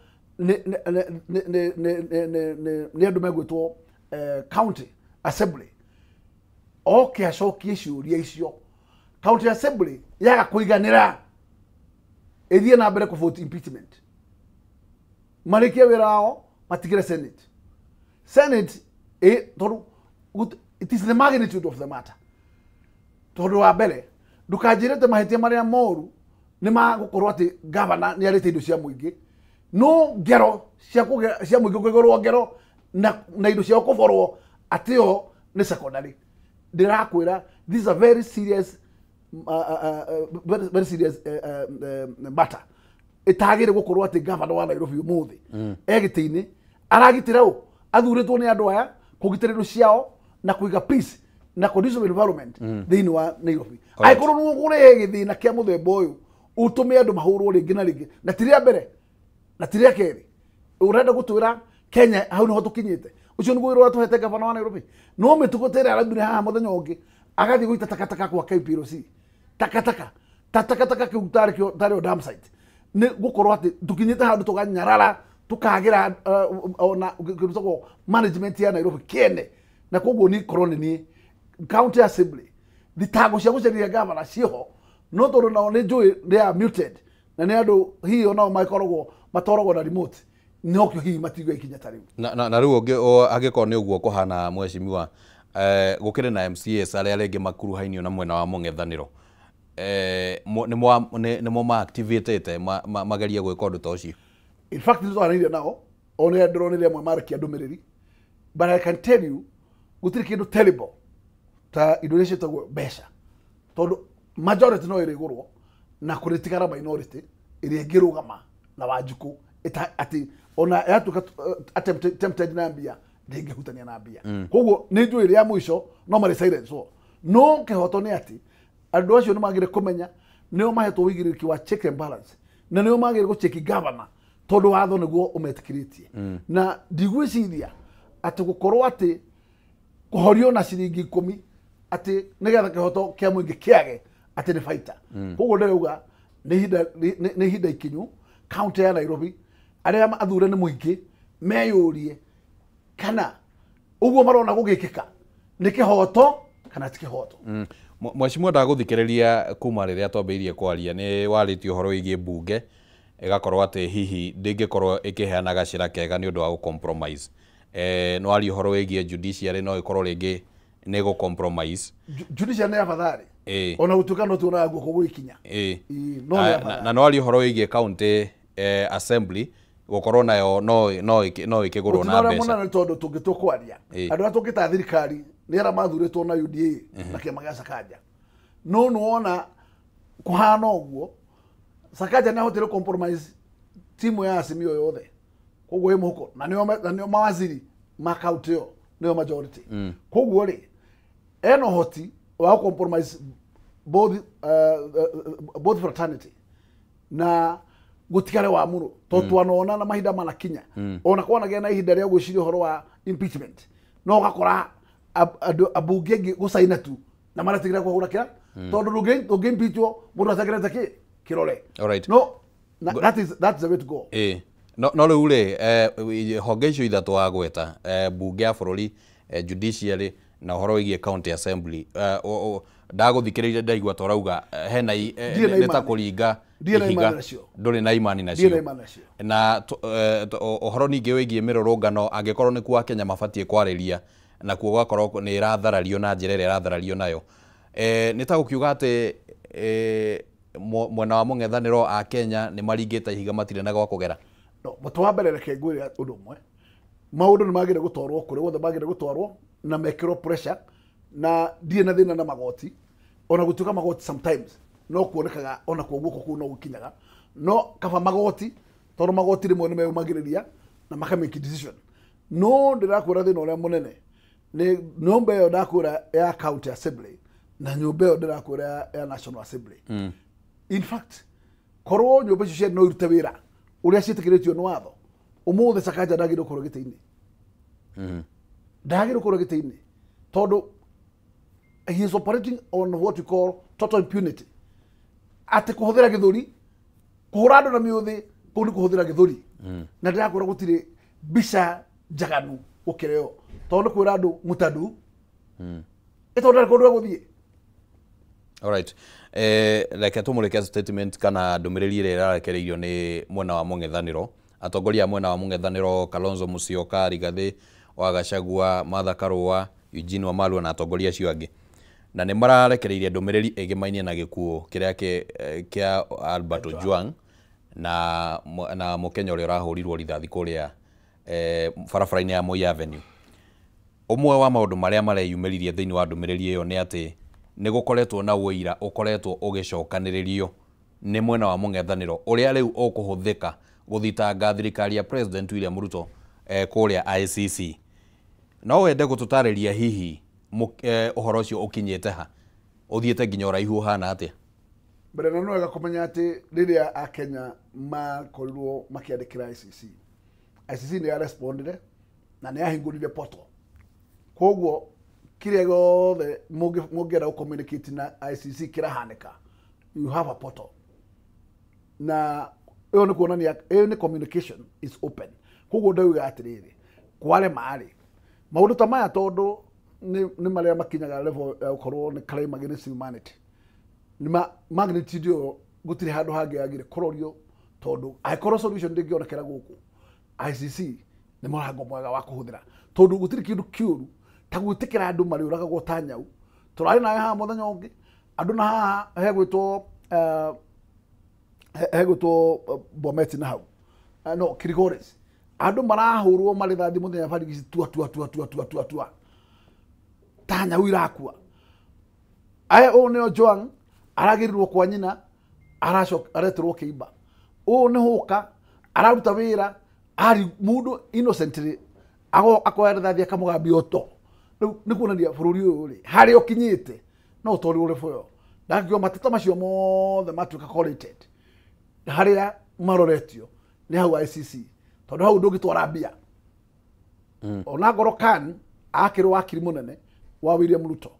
nĩ andũ megwĩtwo county assembly oke acokie ciũria icio county assembly yaga kũiganĩra ĩthiĩ na mbere kũ-vote impeachment marĩkie wĩra wao matigĩre senate tondũ it is the magnitude of the matter tondũ wa mbere ndũkanjĩrĩte mahĩtia marĩa moru nĩ magũkorwo atĩ gavana nĩ arĩte indo cia mũingĩ no ngero cia mũingĩ kũgĩrwo ngero na indo cia kũborwo atĩ yo nĩ secondary ndĩrakwĩra this is a very serious matter ĩtagĩrĩ gũkorwo atĩ gavana wa Nairobi ũmũthĩ egĩtĩ-inĩ aragitĩra ũ athurĩtwo nĩ andũ aya kũgitĩra indo ciao na kũiga peace na condition environment thĩinĩ wa Nairobi angĩkorwo nĩ ũgũre gĩthĩna kĩa mũthemba ũyũ ũtũme andũ mahũrwo rĩngĩ na rĩngĩ na ti rĩa mbere na ti rĩa kerĩ ũrenda gũtwĩra Kenya hau nĩho tũkinyĩte ucio niguo wira watuhete gavana wa Nairobi no mituko tere arabire haha muthenya ungi agathi guita takataka kwa KPLC takataka kiutari kyo tari o dam site ni gukorwo ati tukinyite handu tuganyarara tukagira ona gitoko management ya Nairobi kene na koguo ni korone ni county assembly thitago cia guceria gavana ciho no tondu nao ni njui they are muted na ni andu hihi onao makoragwo matoragwo na remote nokyo hihi matigwa ikinya tariu
na riu agikorwo ni uguo kuhana mweshimiwa gukire na MCAs aria renge makuruhainio na mwena wa mung'ethaniro nimo ma-activatete mageria gwika undu ta ucio.
In fact ndio anaire nao one drone ile mwe markia ndumiriri but I can tell you gutiri kindu terrible ta Indonesia tagwo besha tondu majority no ire igurwo na kuritikara minority ire ngirugama na Wanjuku ati ona yatuka tempted na mbia ndingihutania na mbia koguo ni njui ire ya mwisho no mari silence so no kihoto ni ati andu acio ni magire kumenya nio mahetwo wigiriki wa check and balance na nio magire go check governor tondu watho niguo umetikiritie na ndigwiciria ati gukorwo ati kuhorio na ciringi 10 ati nigetha kihoto kia mwingi kiage ati ni fighter koguo ndeuga ni hinda ikinyu county ya Nairobi aria athure ni mwingi meyurie kana uguo marona gugikika ni kihoto kana ti kihoto.
Mweshimiwa ndaguthikiriria kuma riria twambiririe kwaria ni waritie uhoro wigie bunge igakorwo ati hihi ndingikorwo ikiheana gacira kega ni undu wa compromise no ari uhoro wigie judiciary no ikorwo ringi ni go compromise
judiciary ya fathari ona gutuka no tuona guko guikinya
na no ari uhoro wigie county assembly gukorwo nayo no ikigurwo na
mbeca mona tondu tungitokwaria andu atungita thirikari ni ara mathuritwo na UDA na kiama gia Sakaja no nuona kuhana uguo Sakaja na hotel compromise timu ya Azimio yothe koguo imuko na nio mawaziri makautio nio majority koguo ri eno hoti wa compromise both fraternity na gutikare wa muro to twanona na mahinda manakinya ona kwana gena ihinda ria gwiciria horo wa impeachment no gakora abunge gusaina tu na maratigira kuhura kira tondu ruge impeachwo mundu atagerete ki kirore.
Alright.
No that's the way to go.
No riu ri honge icio ithatu wa gweta bunge ya bururi judiciary na uhoro wigie county assembly ndaguthikiriria ndaigua torauga hena neta kuringa ihiga nduri na imani nacio na uhoro ningi wigie mirurungano angikorwo ni kwa Kenya mabatie kwariria na kuo gakorwo ni iratharario na njira ira iratharario nayo nitagukiuga ati mwena wa mung'ethaniro a Kenya ni maringite ihiga matire na gwa kugera.
No mutu wa mbere reke ngwire undu umwe maundu ni magire gutwarwo kuri wothe magire gutwarwo na mekiro pressure na die na thina na magoti ona gutuka magoti sometimes no kuonekaga ona kwa guko ku no gukinyaga no kaba magoti tondu magoti rimwe ni meumagiriria na makamake decision no ndirakwira thina uria munene ni nyumba yo ndakwira ya county assembly na nyumba yo ndirakwira ya national assembly in fact korwo nyumba icio no irute wira uria ciitikiritio ni watho umuthe Sakaja ndagire kurwo giti-ini ndagire kurwo giti-ini tondu he is operating on what we call total impunity ati kuhuthira githuri kuhura andu na miuthi kuni kuhuthira githuri na ndirakwira gutire bisha jaganu ukireo tondu kwira andu mutadu itondu ndirakwira guthie.
Alright. Like tumureke statement kana ndumiriri ira irarekereirio ni mwena wa mung'ethaniro atongoria mwena wa mung'ethaniro Kalonzo Musyoka, Rigathi wa Gachagua, Martha Karua, Eugene Wamalwa na atongoria acio angi na ni mararekereirie ndumiriri igimainie na gikuo kiria kia Albert Ojwang na mukenya uria urahurirwo rithathi kuria barabara-ini ya Moi Avenue. Umwe wa maundu maria mareyumiririe thiini wa ndumiriri iyo ni ati ni gukoretwo na wira ukoretwo ugicokaniririo ni mwena wa mung'ethaniro uria riu ukuhuthika guthitanga thirikari ya President William Ruto kuria ICC. No wende gututariria hihi uhoro ucio ukinyete ha uthiete nginya uraihu hana atia?
Mbere na nwega kumenya ati riria a Kenya makorirwo makiandikira ICC ni ya respondire na nä ahingå poto koguo kä gothe må ngä enda communicate na ICC kä rahanä you have a portal na ä yo nä kuonania ä nä communication is open koguo ndauga atä rä rä kware marä maå ndå ta maya tondå nä marä a makinyaga level ya gå korwo nä crime against humanity nä magnitude ä yo gå tirä handå hangä agä kårorio tondå angäkorwo solution ndä ngä onekera gå kå ICC nä må rango mwega wa kå hå thä ra tondå gå tirä kä ndå kä å ru ta gwä tä kä ra andå marä å ragagwo ta nyau tå rarä nawe haha må thenya å ngä andå na haha hegwä two Bomet na hau no Kilgoris andå marahå rwo marä thathi må thenya barigici tua ta nyau irakua aya å nä o Joang aragä rirwo kwa nyina areterwo kä imba å nä hå ka araruta wä ra ari må ndå innocently akoya rithathi akamå gambia å to nä kuonania bå rå ri å yå rä harä å kinyä te no å twarä rä boyo ndangä mateta macio mothe matuä ka harä a maroretio nä hau ICC tondå hau ndå ngä twara mbia ona ngoro kan akä rwo wakiri må nene wa William Ruto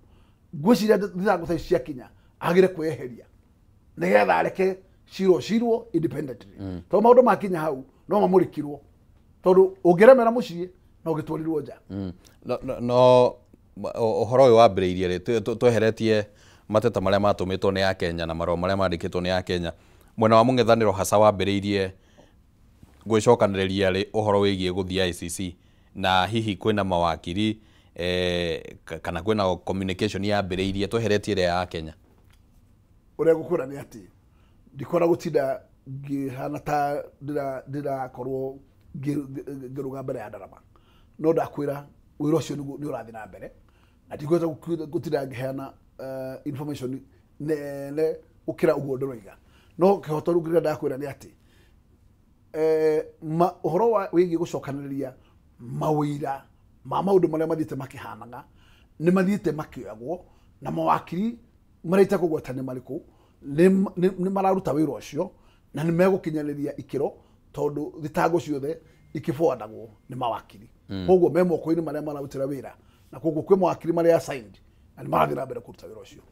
ngwä ciria thitangå ta cia kinya agä re kwä eheria nä getha areke cirwo independently tondå maå ndå makinya hau no mamå rä kirwo tondå å ngä remera må ciä no gä twarirwo nja
no å horo å yå wambä rä irie rä tweheretie mateta marä a matå mä two nä ya Kenya na maroo marä a mandä kä two nä ya Kenya mwena wa mũng'ethanä ro hasa wambä rä irie gwä cokanä rä ria rä å horo wä giä gå thiä ICC na hihi kwä na mawakiri kana kwä na communication yambä rä irie tweheretie ä rä ya Kenya
å rä a gå kwä ra nä atä ndikora gå tinda ngä hana ta ndä rakorwo ngä rå ga mbere ya ndarama no ndakwä ra wä ra å cio nä å rathiä na mbere na ndikwenda gå tinda ngä heana information nene gå kä ra å guo ndä roiga no kä hoto rä u ngä ndakwä ra nä atä å horo wä giä gå cokanä rä ria mawä ira ma maå ndå marä a mathiä te makä hanaga nä mathiä te makä oyagwo na mawakiri maraita kå gweta nä marä kå nä mararuta wä ra å cio na nä megå kinyanä ria ikä ro tondå thitango ciothe ikä boandagwo nä mawakiri koguo me moko-inä marä a mararutä ra wä ra na koguo kwä mawakiri marä a na nä marathiä na mbere kå ruta wä ra å cio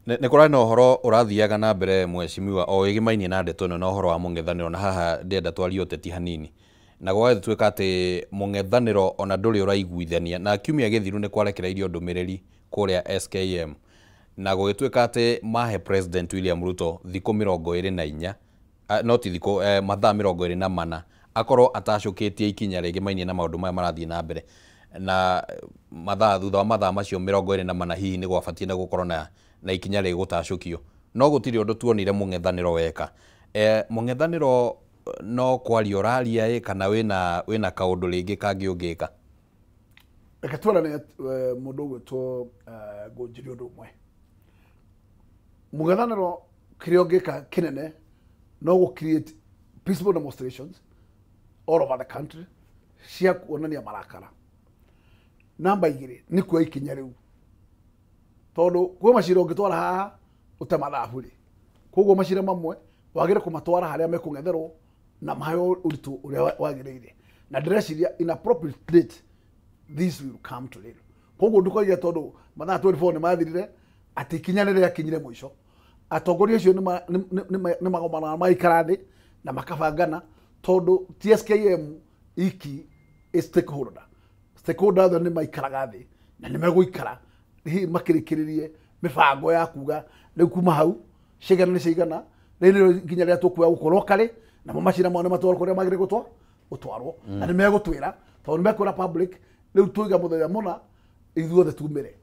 nä kå rarä na å horo å rathiaga na mbere mwecimiwa o ä gä mainie na ndeto ä no na å horo wa mũng'ethanä ro na haha ndenda twarie å teti hanini na gwagatuä ka atä mũng'ethanä ro ona ndå rä å raiguithania na kiumia gä thiru nä kwarekereirio ndå mä rä ri kå rä a SKM na gå gä tuä ka atä mahe President William Ruto thikå 24 no ti thikå mathaa 24 akorwo atacå kä tie ikinya rä ngä mainie na maå ndå maya marathiä na mbere na mathaa thutha wa mathaa macio 24 hihi nä gwabatiä na gå korwo na ikinya rä gå tacå kio no gå tirä å ndå tuonire mũng'ethanä ro weka mũng'ethanä ro no kwaria å raria kana wä na kaå ndå rä ngä kangä å ngä ka
reke twarane må ndå å gwä two ngå njä ri å ndå å mwe mũng'ethanä ro kä rä a å ngä ka kä nene no gå create peaceful demonstrations all over the country cia kuonania marakara namba 2 nä kuoya ikinya rä u tondå kwä macira å ngä twara haha å te mathabu rä koguo macira mamwe wagä re kå matwara harä a mekå ng'etherwo na maheo å ritå å rä a wagä rä ire na ndä reciria inappropriate date this will come to rä koguo ndå koiga tondå mathaa 24 nä mathirire atä ikinya nä rä akinyire må ico atongoria acio nä magomanaga magaikara thä na makabangana tondå TSKM iki stakeholder othe nä maikaraga thä na nä megå ikara hihi makä rä kä rä rie mä bango ya kuga rä u kuma hau cigana nä ciigana rä nä nginya rä a tå kuoya gå korwo karä namo macira mao nä matwarwo kå rä a magä rä gå twarwo na nä megå twä ra tondå nä mekwä ra public rä u tå iga må thenya må na ithuothe tumä re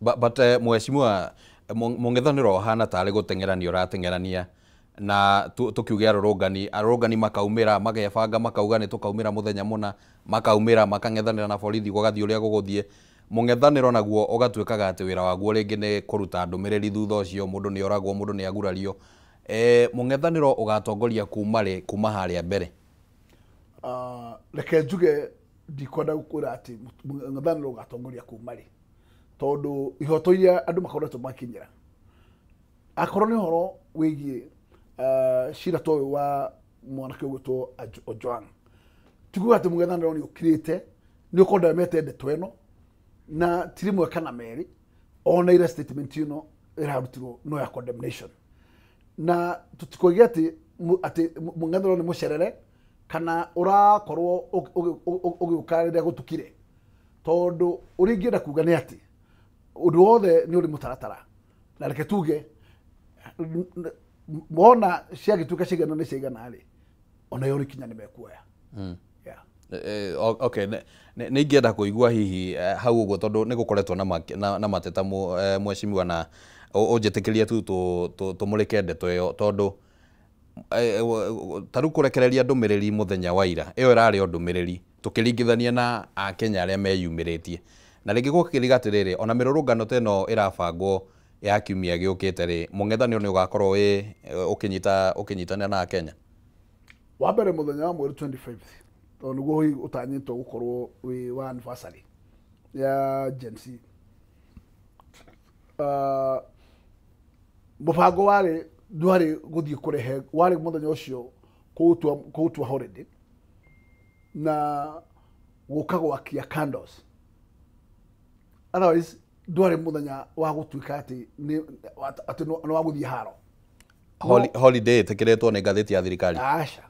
but mwecimua mũng'ethanä ro hana tarä gå teng'erania å rateng'erania na tå kiuge arå makaumä ra magebanga makauga nä tå kaumä ra må thenya må na makaumä ra makang'ethanä ra na borithi gũgathiĩ å rä a gå gå thiä mũng'ethanä ro naguo å gatuä kaga atä wä ra waguo rä ngä nä kå ruta ndå mä rä ri thutha å cio må ndå nä oragwo må ndå nä agurario mũng'ethanä ro å gatongoria kuma harä a mbere
reke njuge ndikwenda gå kwä ra atä mũng'ethanä ro å gatongoria kuma rä tondå ihoto iria andå makoretwo makinyä ra akorwo nä å horo wä giä cira ta å yå wa mwanake å gwä two Ojwang tikuga ati mũng'ethanĩro nĩ ũkirĩte nĩ ũkondemete ndeto ĩno na ti rimwe kana merĩ ona ira statement ĩno ĩrarutirwo no ya condemnation na tutikoigia ati mũng'ethanĩro nĩ mũcerere kana ũrakorwo ũgĩũka rĩrĩa gũtukire tondu ũrĩa ingĩenda kuga nĩ atĩ ũndũ wothe nĩ ũrĩ mũtaratara na reke tuge mona ciagĩtuĩka cigana nĩ cigana rĩ ona yo ikinya nĩ mekuoya.
Okay, nĩ ingĩenda kũigua hihi hau ũguo tondũ nĩ gũkoretwo na mateta mheshimiwa na ũnjĩtĩkĩrie tu tũmũrĩke ndeto ĩyo tondũ tarĩu kũrekereria ndũmĩrĩri mũthenya wa ira ĩyo ĩrarĩ o ndũmĩrĩri tũkĩringithania na Akenya arĩa meyumĩrĩtie na rĩngĩ gũkĩriga atĩrĩrĩ ona mĩrũrũngano ta ĩno ĩrabangwo ya kiumia gĩũkĩte rĩ mũng'ethanĩro nĩ ũgakorwo ũkĩnyitana na Akenya.
Wa mbere mũthenya wa mweri 25 tondũ nĩguo ũtanyĩtwo gũkorwo wĩ wa anniversary ya Gen Z. Mũbango warĩ ndwarĩ gũthiĩ kũrehe warĩ mũthenya ũcio kũũtua holiday na gũka gwakia candles. Otherwise ndwarĩ mũthenya wa gũtuĩka atĩ nĩ wa gũthiĩ haro.
Holiday ĩtĩkĩrĩtwo nĩ ngathĩti ya thirikari.
Aca.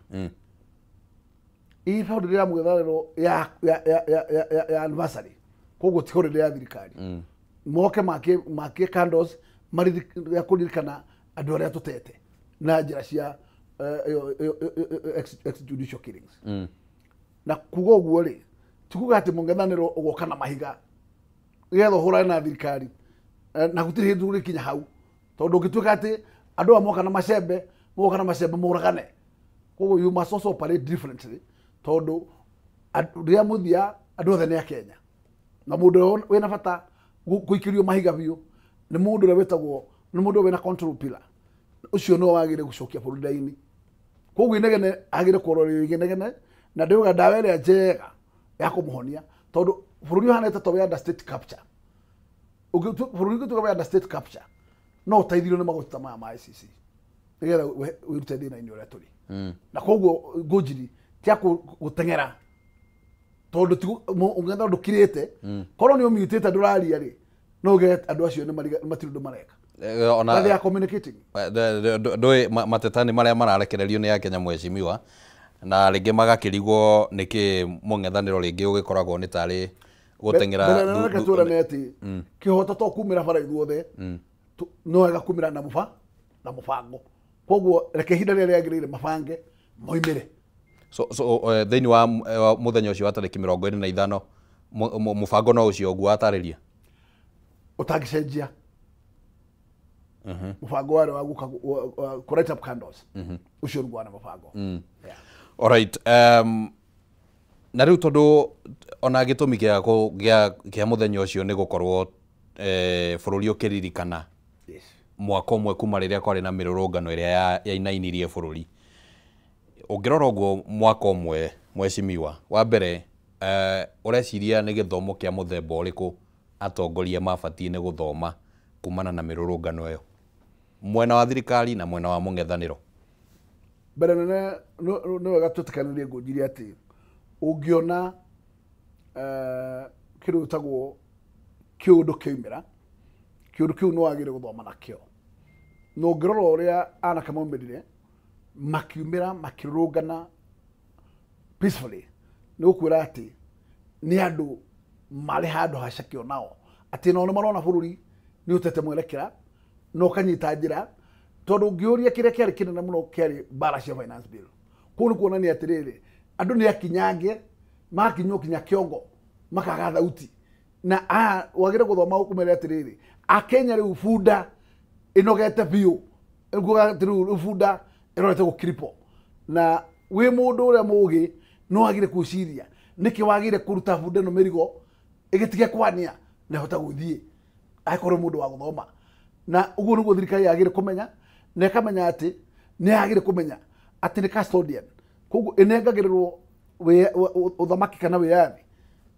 Hii holiday ya mũng'ethanĩro ya anniversary koguo ti holiday ya thirikari. Moke makie candles marĩ ya kũririkana andũ arĩa tũtete na njĩra cia extrajudicial killings. Na kuga ũguo rĩ tikuga atĩ mũng'ethanĩro ũgoka na mahiga getha ũhũrane na thirikari na gũtirĩ hĩndĩ ũrĩkinya hau tondũ ũngĩtuĩka atĩ andũ aya moka na macembe mũragane koguo you must also operate differently tondu rĩrĩa mũthia andũ othe nĩ Akenya na mũndũ wĩna bata gũikĩrio mahiga biũ nĩ mũndũ ũrĩa wĩtagwo nĩ mũndũ wĩna control pillar ũcio no wagĩrĩire gũcokia bũrũri-inĩ koguo inegene agĩrĩire kũrorwo inegene na ndĩuga ndawa ĩrĩa njega ya kũmũhonia tondu bũrũri ũhanĩte ta under state capture bũrũri ũngĩtuĩka we under state capture no ũteithĩrio nĩ magoti maya ma ICC nĩgetha wĩrute thĩna-inĩ ũrĩa tũrĩ na koguo ngũnjiri tia gũteng'era tondu mũng'ethanĩro ndũkirĩte korwo nĩ ũmĩutĩte ndũraria rĩ no ũge andũ acio nĩ matirĩ ũndũ mareka ona they are communicating
ndũĩ mateta nĩ marĩa mararekererio nĩ Akenya mheshimiwa na rĩngĩ magakĩrigwo nĩkĩ mũng'ethanĩro rĩngĩ ũgĩkoragwo nĩ tarĩ gũteng'era
reke tũrane atĩ kĩhoto to kumĩra bara ithuothe no wega kumĩra na mũbango koguo reke ihinda rĩrĩa rĩagĩrĩire mabange moimĩre.
So thĩinĩ wa mũthenya ũcio wa tarĩki 25 mũbango no ũcio ũguo atarĩria
ũtangĩcenjia mũbango warĩ wa gũka kũ-light up candles ũcio nĩguo warĩ mũbango.
Alright, na rĩu tondũ ona gĩtũmi gĩa mũthenya ũcio nĩ gũkorwo bũrũri ũkĩririkana mwaka ũmwe kuma rĩrĩa kwarĩ na mĩrũrũngano ĩrĩa yainainirie bũrũri ũngĩrora ũguo mwaka ũmwe mheshimiwa wa mbere ũreciria nĩ gĩthomo kĩa mũthemba ũrĩkũ atongoria mabatiĩ nĩ gũthoma kumana na mĩrũrũngano ĩyo mwena wa thirikari na mwena wa mũng'ethanĩro?
Mbere nene nĩ wega twĩtĩkanĩrie ngũnjiri atĩ ũngĩona kĩndũ gĩtagwo kĩũndũ kĩoimĩra kĩũndũ kĩu no wagĩrĩire gũthoma nakĩo na ũngĩrora ũrĩa anake maumĩrire makiumĩra makĩrũrũngana peacefully nĩ gũkwĩra atĩ nĩ andũ marĩ handũ hacakio nao atĩ nao nĩ marona bũrũri nĩ ũtete mwerekera na ũkanyita njĩra tondu ũngĩũria kĩrĩa kĩarĩ kĩnene mũno kĩarĩ mbara cia finance bill kũu nĩ kuonania atĩrĩrĩ andũ nĩ akinyange makinywo kinya kĩongo makaga thauti na wagĩrĩire gũthoma ũkũmere atĩrĩrĩ Akenya rĩu bunda ĩnogete biũ ĩkuga atĩrĩu bunda ĩrorete gũkiripo na wĩ mũndũ ũrĩa mũũgĩ no wagĩrĩire gwĩciria nĩkĩ wagĩrĩire kũruta bunda ĩno mĩrigo ĩgĩtige kwania na ĩhota gũthiĩ akorwo mũndũ wa gũthoma na ũguo nĩguo thirikari yagĩrĩire kũmenya na ĩkamenya atĩ nĩ yagĩrĩire kũmenya atĩ nĩ custodian koguo ĩnengagĩrĩrwo ũthamaki kana wĩyathi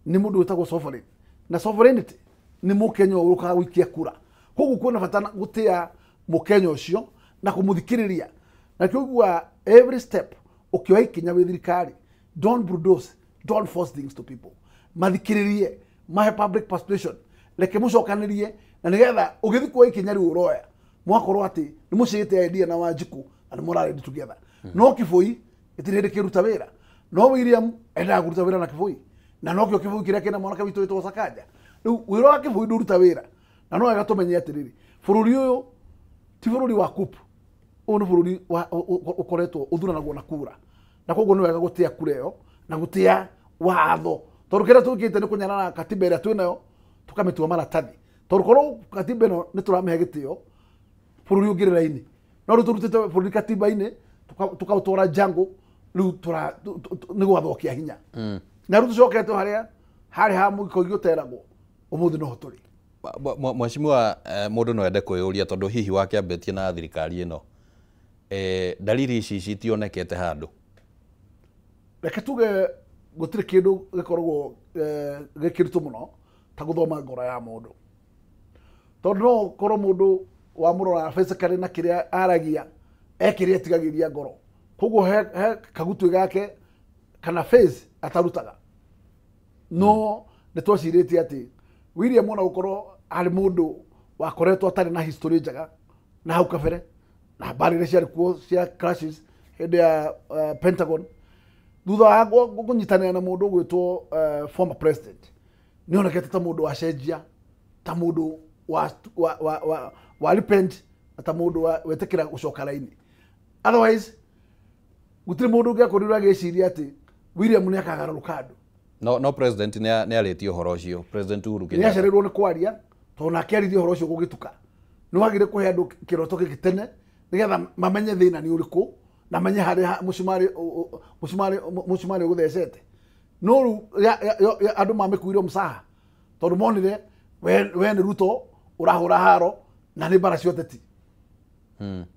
nĩ mũndũ wĩtagwo sovereign na sovereignty nĩ mũkenya ũrũkaga gũikia kura koguo kuona bata gũtĩa mũkenya ũcio na kũmũthikĩrĩria na kĩoguo every step ũkĩoya ikinya wĩ thirikari don't bulldoze, don't force things to people. Mathikiririe, mahe public persuasion, leke mucokanirie na nigetha ugithi kwa ikinya riu uroya mwakorwo ati ni mucigite idea na Wanjiku na ni murari together. No Kiboi itirinde kiruta wira, no William enda kuruta wira na Kiboi, na no kio Kiboi kiria kina mwanake witu witwo Sakaja. Riu wira wa Kiboi nduruta wira, na no wega tumenye atiriri bururi uyu ti bururi wa kupu, uyu ni bururi ukoretwo uthuranagwo na kura, na koguo ni wega gutia kura iyo na gutia watho tondu kira tukite ni kunyana na katiba iria twinayo tukamitua maratathi tondu korwo katiba ino ni turamihe gitio bururi ungirira-ini no riu turutite bururi katiba-ini tukautwara jango riu ni gwathokia hinya na riu tucokete haria hari ha muiko gioteragwo umuthi no turi
Mheshimiwa mundu no ende kwiyuria tondu hihi wakiambetie na thirikari ino dalili ici citionekete handu
reke tuge gutire kindu gikoragwo gikiritu muno ta guthoma ngoro ya mundu tondu no korwo mundu wa murora physically na kiria aragia ekiria tigagiria ngoro koguo he kagutu gake kana phase atarutaga no ni twaciritie ati William ona gukorwo ari mundu wakoretwo atari na history njega na hau kabere na barire cia kuo cia crashes hindi ya Pentagon thutha wa kunyitanira na mundu gwitwo former president ni onekete ta mundu wa cenjia ta mundu wa repent ta mundu wetekira gucoka raini otherwise gutire mundu ngiakorirwo agiciria ati William ni akagaruka andu
no president ni arĩtie ũhoro ũcio president Uhuru
Kenyatta ni acereirwo ni kwaria tondu nake arithie ũhoro ũcio gũgĩtuka ni wagire kuhe andu kiroto gĩgĩtene nigetha mamenye thina ni uriku na menye hari mucumari uguthecete no ru andu mamikuire msaha tondu monire we ni Ruto urahura haro na ni bara cioteti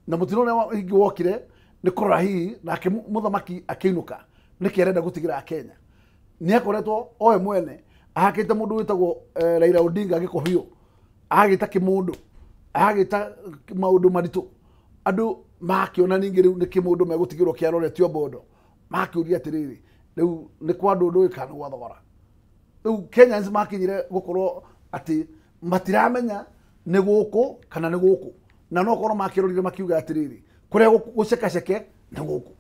na mutino ne hingi wokire ni korora hihi nake muthamaki akiinuka ni kĩrenda gutigira Kenya ni akoretwo oe mwene ahakite mundu witagwo Raila Odinga gikohio agita kimundu agita maundu maritu andu makiona ningi riu ni kimundu megutigirwo kiaroretio bondo makiuria atiriri riu ni kwa ndu ikana gwathogora riu Kenyans makinyire gukorwo ati matiramenya ni guku kana ni guku na no korwo makirorire makiuga atiriri kuria gucekaceke ni guku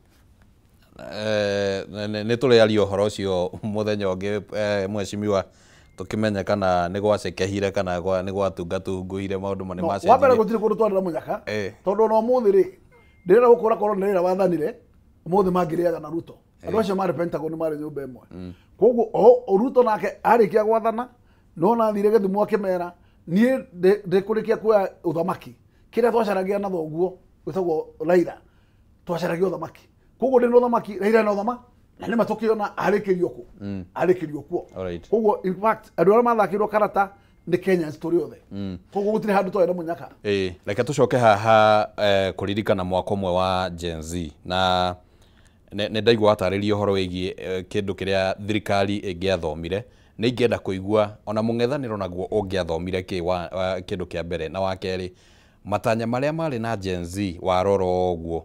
nä tå rä aria å horo å cio må thenya å ngä Mheshimiwa tå kä menya kana nä gwacekehire kana nä gwatungatungå ire maå ndå manä macenjirie
wambere gå tirä kå ndå twarä ra må nyaka tondå ona må thä rä ndä renda gå kå ra korwo nä rä ra wathanire må thä mangä rä aga na Ruto andå acio marä Pentagon marä nyå mba ä mwe koguo Ruto nake arä kia gwathana no nathire gä thimo akä mera niä ndä kå rä kia kuoya å thamaki kä rä a twacaragia na thoguo gwä tagwo Raila twacaragia å thamaki koguo ndi no thamaki Raila no thama na nä matukiona arikirio ku arikirio kuo koguo in fact andu aria mathakirwo karata ni Kenyans turi othe koguo gutire handu twenda munyaka
reke tå coke haha kå ririkana mwaka ũmwe wa Gen Z na nä ndaigua watarä ria å horo wä giä kä ndå kä rä a thirikari ä ngä athomire nä ingĩenda kå igua ona mũng'ethanĩro naguo ũngĩ athomire kä ndå kä a mbere na wa kerĩ matanya marĩa marĩ na Gen Z warora ũguo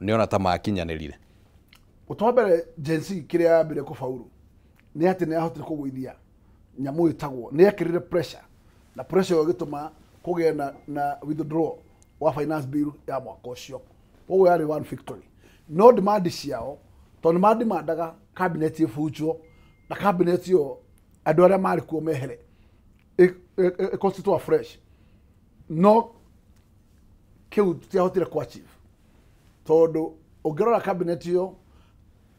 ni ona ta makinyanirire
utwambere Gen Z kiria yambire kufaulu ni ati ni ahotire kugwithia nyamu itagwo ni ekirire pressure na pressure yo gituma kugie na withdraw wa finance bill ya mwaka ucio koguo yari one victory no demand ciao to demand mandaga cabinet ifuchwo na cabinet yo andu aria mari kuo mehere constitute fresh no kiu tiahotire ku achieve tondu ungirora cabinet yo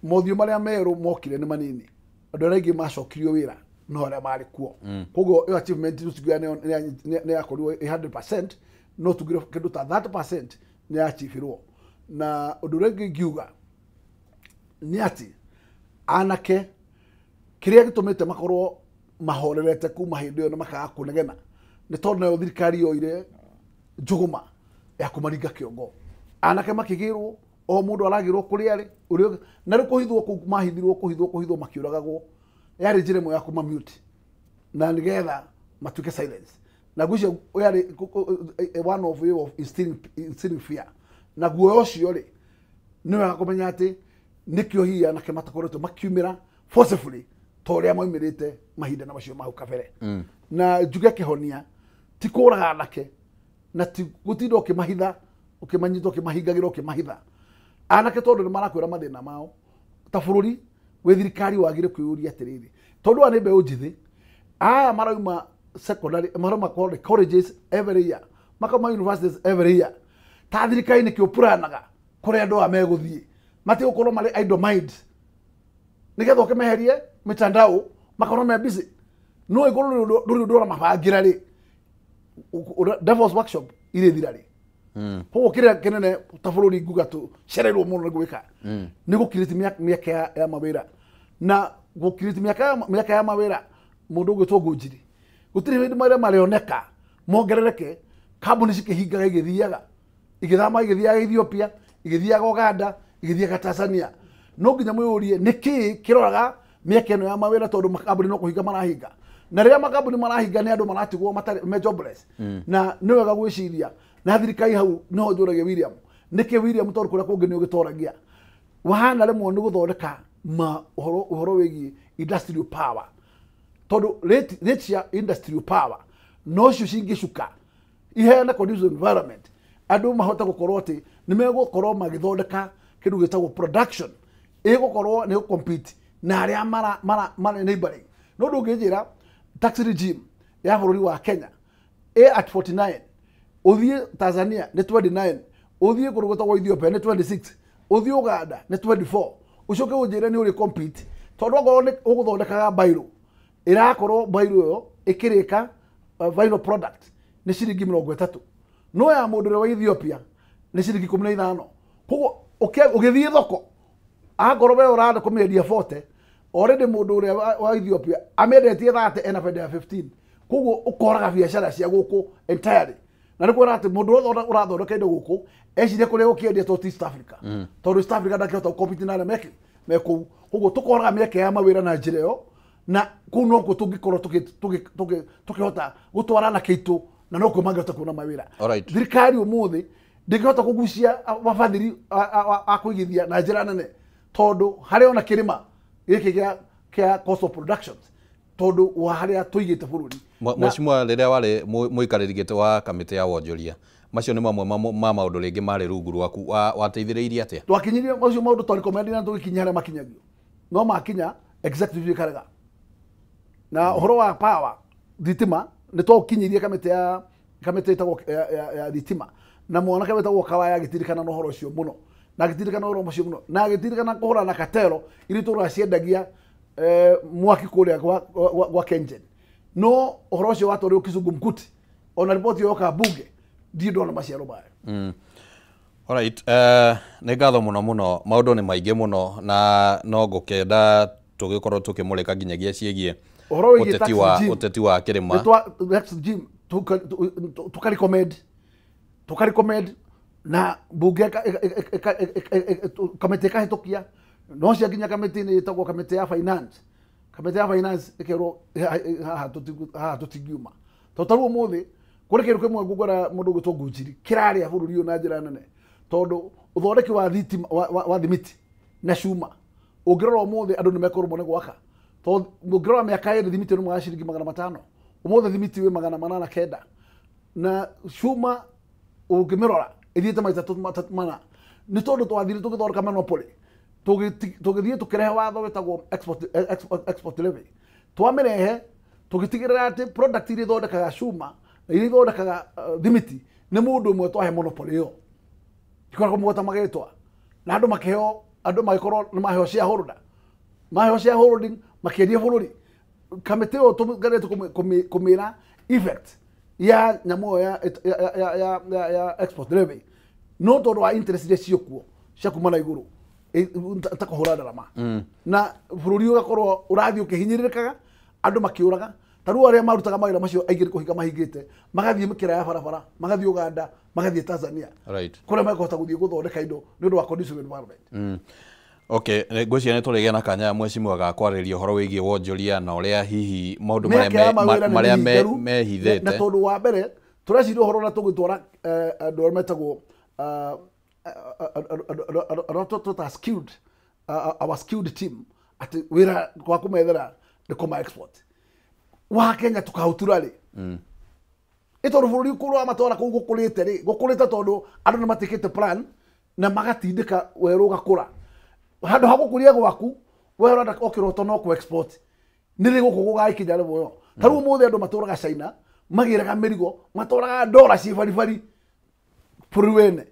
mothio maria meru mokire ni manini andu aria ingi macokirio wira no aria mari kuo koguo yo achievement tusigua ne yakorirwo 100% no tugire kindu ta 30% ni achievirwo na undu uria ngiuga ni ati anake kiria gitumite makorwo mahorerete kuma hindi yo na makaga kunegena ni tondu nayo thirikari yoire njuguma ya kumaringa kiongo anake makigirwo o mundu aragirwo kuri ari urio na ri kuhithwo ku mahithirwo makiuragagwo yari njire mo ya kuma mute na nigetha matuke silence na gucio yari one of instilling fear na guo ucio ri ni wa kumenya ati nikio hihi anake matakoretwo makiumĩra forcefully ta ũrĩa moimĩrĩte mahinda na macio mau kabere na njuge kĩhonia ti kũraga anake na ti gũtinda ũkĩmahitha ũkĩmanyita ũkĩmahingagĩra ũkĩmahitha anake tondũ nĩ marakwĩra mathĩna mao ta bũrũri wĩ thirikari wagĩrĩire kwĩyũria atĩrĩrĩ tondũ aya nĩ mbeũ njĩthĩ aya marauma secondary marauma colleges every year makauma universities every year ta thirikari nĩkĩo puranaga kũrĩa andũ aya megũthiĩ matigũkorwo marĩ idle mind nĩgetha ũkĩmeherie mitandao makorwo me busy no igũrũ ndũrĩ ũndũ ũramabangĩra rĩ devil's workshop irĩ thira rĩ koguo kĩrĩa kĩnene ta bũrũri nguga tũcereirwo mũno nĩ gwĩka nĩ gũkirĩti mĩaka ya mawĩra na gũkirĩti mĩaka ya mawĩra mũndũ ũgwĩtwo Ngũnjiri gũtirĩ hĩndĩ marĩa marĩoneka mongerereke kambuni cikĩhingaga igĩthiaga Ethiopia igĩthiaga Uganda igĩthiaga Tanzania no nginya mwĩyũrie nĩkĩ kĩroraga mĩaka ĩno ya mawĩra tondũ makambuni no kũhinga marahinga na rĩrĩa makambuni marahinga nĩ andũ maratigwo matarĩ jobless na nĩ wega gwĩciria na thirikari hau no njũragia William nĩkĩ William tondũ kũrĩa kũngĩ nĩ ũgĩtoragia wahana rĩmwe nĩ gũthondeka ũhoro wĩgiĩ industrial power tondũ rate cia industrial power no cio cingĩcuka iheana conducive environment andũ mahota gũkorwo atĩ nĩ megũkorwo magĩthondeka kĩndũ gĩtagwo production ĩgũkorwo nĩ compete na arĩa mara neighboring no ndũ ũngĩnjĩra tax regime ya bũrũri wa Kenya at 49 ũthiĩ Tanzania nĩ 29 ũthiĩ kũndũ gwĩtagwo Ethiopia nĩ 26 ũthiĩ Uganda nĩ 24 ucoke ũnjĩre nĩ ũrĩ compete tondũ okorwo nĩ ũgũthondekaga bairo ĩrakorwo bairo ĩyo ĩkĩrĩka final product nĩ ciringi 30 no ya mũndũ wa Ethiopia nĩ ciringi 15 koguo ũgĩthiĩ thoko akorwo we ũrenda kũmĩendia 40 already mũndũ ũrĩa wa Ethiopia amĩendetie 30 ena baida ya 15 koguo ũkoraga biacara cia gũkũ entirely na nĩ kuona atĩ mũndũ ũrathondeka indo gũkũ eciria kũrĩa ũkĩendia to East Africa tondũ East Africa ndakĩhota gũkompiti na arĩa me kũu koguo tũkoraga mĩeke ya mawĩra na njĩra ĩyo na kũu no kuo tũngĩkorwo tũkĩhota gũtwarana kĩitũ na no kuo mangĩhota kuona mawĩra thirikari ũmũthĩ ndĩngĩhota kũgucia mabathiri a kũigithia na njĩra nene tondũ harĩ ona kĩrĩma gĩkĩ kĩa cost of productions tondu wa haria tuigite bururi
mweshimwa riria wari muikariri gite wa kamiti ya wonjoria macio ni mamwe ma maundu ringi mari rungu rwaku wateithiriirie atia
twakinyirie macio maundu twa recommend na tugikinya haria makinyagio no makinya executive karega na uhoro wa power thitima ni twakinyirie kamiti itagwo ya thitima na mwana kamiti itagwo kawaya gitirikana no uhoro ucio muno na gitirikana uhoro ucio muno na gitirikana kuhura na katero iri turaciendagia mwaki kuria gwa Kengen no uhoro ucio watwarirwo Kisugu Mkuti ona ripoti yoka bunge ndio ndona maciaro bayo
alright nĩ ngatho muno maundu ni maingi muno na no ngukenda tugikorwo tukimurika nginyagia ciegie uteti wa kirima
next gym tukarecommend na bunge kamati kahitukia no cia nginya kamati ni itagwo kamati ya finance ikero tutingiuma totaruo muthi kuri kiru kimwe ngugora mundu gutwo Ngũnjiri kirari bururi yo na njira nene tondu uthondeki wa thitima wa thimiti na cuma ungirora muthi andu nimekorwo ne gwaka tondu ungirora miaka iri thimiti no mwa ciringi 500 umuthi thimiti we 809 na cuma ungimirora ithiite maita mana ni tondu twathire tugithondeka monopoly tugithie tukirehe watho wetagwo export levy twamirehe tugitigirira ati product iria thondekaga cuma na iria thondekaga thimiti ni mundu umwe twahe monopoly yo ikoragwo mugota magetwa na andu makiheo andu magikorwo ni maheo cia holding makiendia bururi kamiti yo tugarete kumira effect ya nyamo ya export levy no tondu wa interest iria ciokuo cia kumana iguru takuhura ndarama na bururi ugakorwo urathio kihinyiririkaga andu makiuraga taru aria marutaga mawira macio aingĩ kuhinga mahingĩte magathie mikira ya barabara magathie Uganda magathie Tanzania kuria makahota guthie guthondeka indo ni undu wa conducive environment
okay ngwĩciria nĩ tũrĩgĩa na kanya mwecimu agakwarĩria ũhoro wĩgiĩ wonjoria na ũrĩa hihi maũndũ marĩa mehithĩte
na tondũ wa mbere tũreciria ũhoro na tũgĩtwara andũ arĩa metagwo skilled our skilled team ati wira kwa kumethera ni kuma export wa Kenya tukahautura ri ito ruburi kurwa matora ku gukurite ri gukurite tondu andu ni matikite plan na magatindika weru gakura handu hagukuria gwaku weru nda okiroto no ku export niri guku gugaikinya ri boyo taru muthe andu maturaga China magiraga mirigo maturaga dola ci bari purwene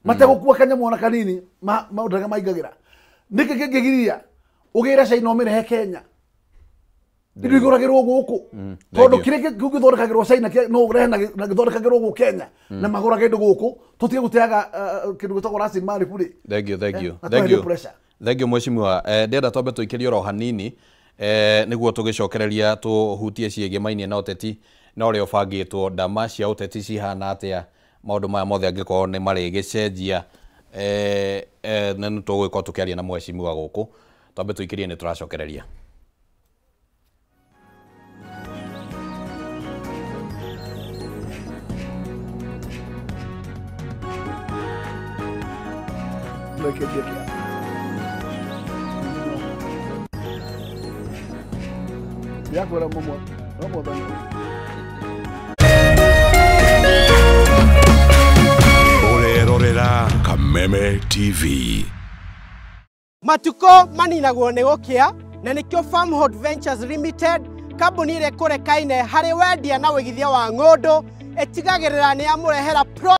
matagukua kanyamu ona kanini maudaga maigagira niki kingigiria ugira China omire Kenya Idu igoragirwo guku tondu kireke gugithondekagirwo China no urehe na githondekagirwo guku Kenya na magora kindu guku tutige guteaga kindu gitagwo rasilimali bure. Thank you mheshimiwa ndenda twambe tuikirie ro hanini niguo tugicokereria tuhutie ciege mainie na uteti na uria ubangitwo ndama cia uteti cihana atia maundu maya mothe angiko ni mari gicenjia na nitugwika tukiaria na mheshimiwa guku twambe tuikirie ni turacokereria.
Urerorera Kameme TV.
Matuko maninagwo nĩ gũkĩa na nĩkĩo Farmhold Ventures Limited kambuni ĩrĩa kũrekaine harĩ wendia na wĩigithia wa ng'ũndũ ĩtigagĩrĩra nĩ yamũrehera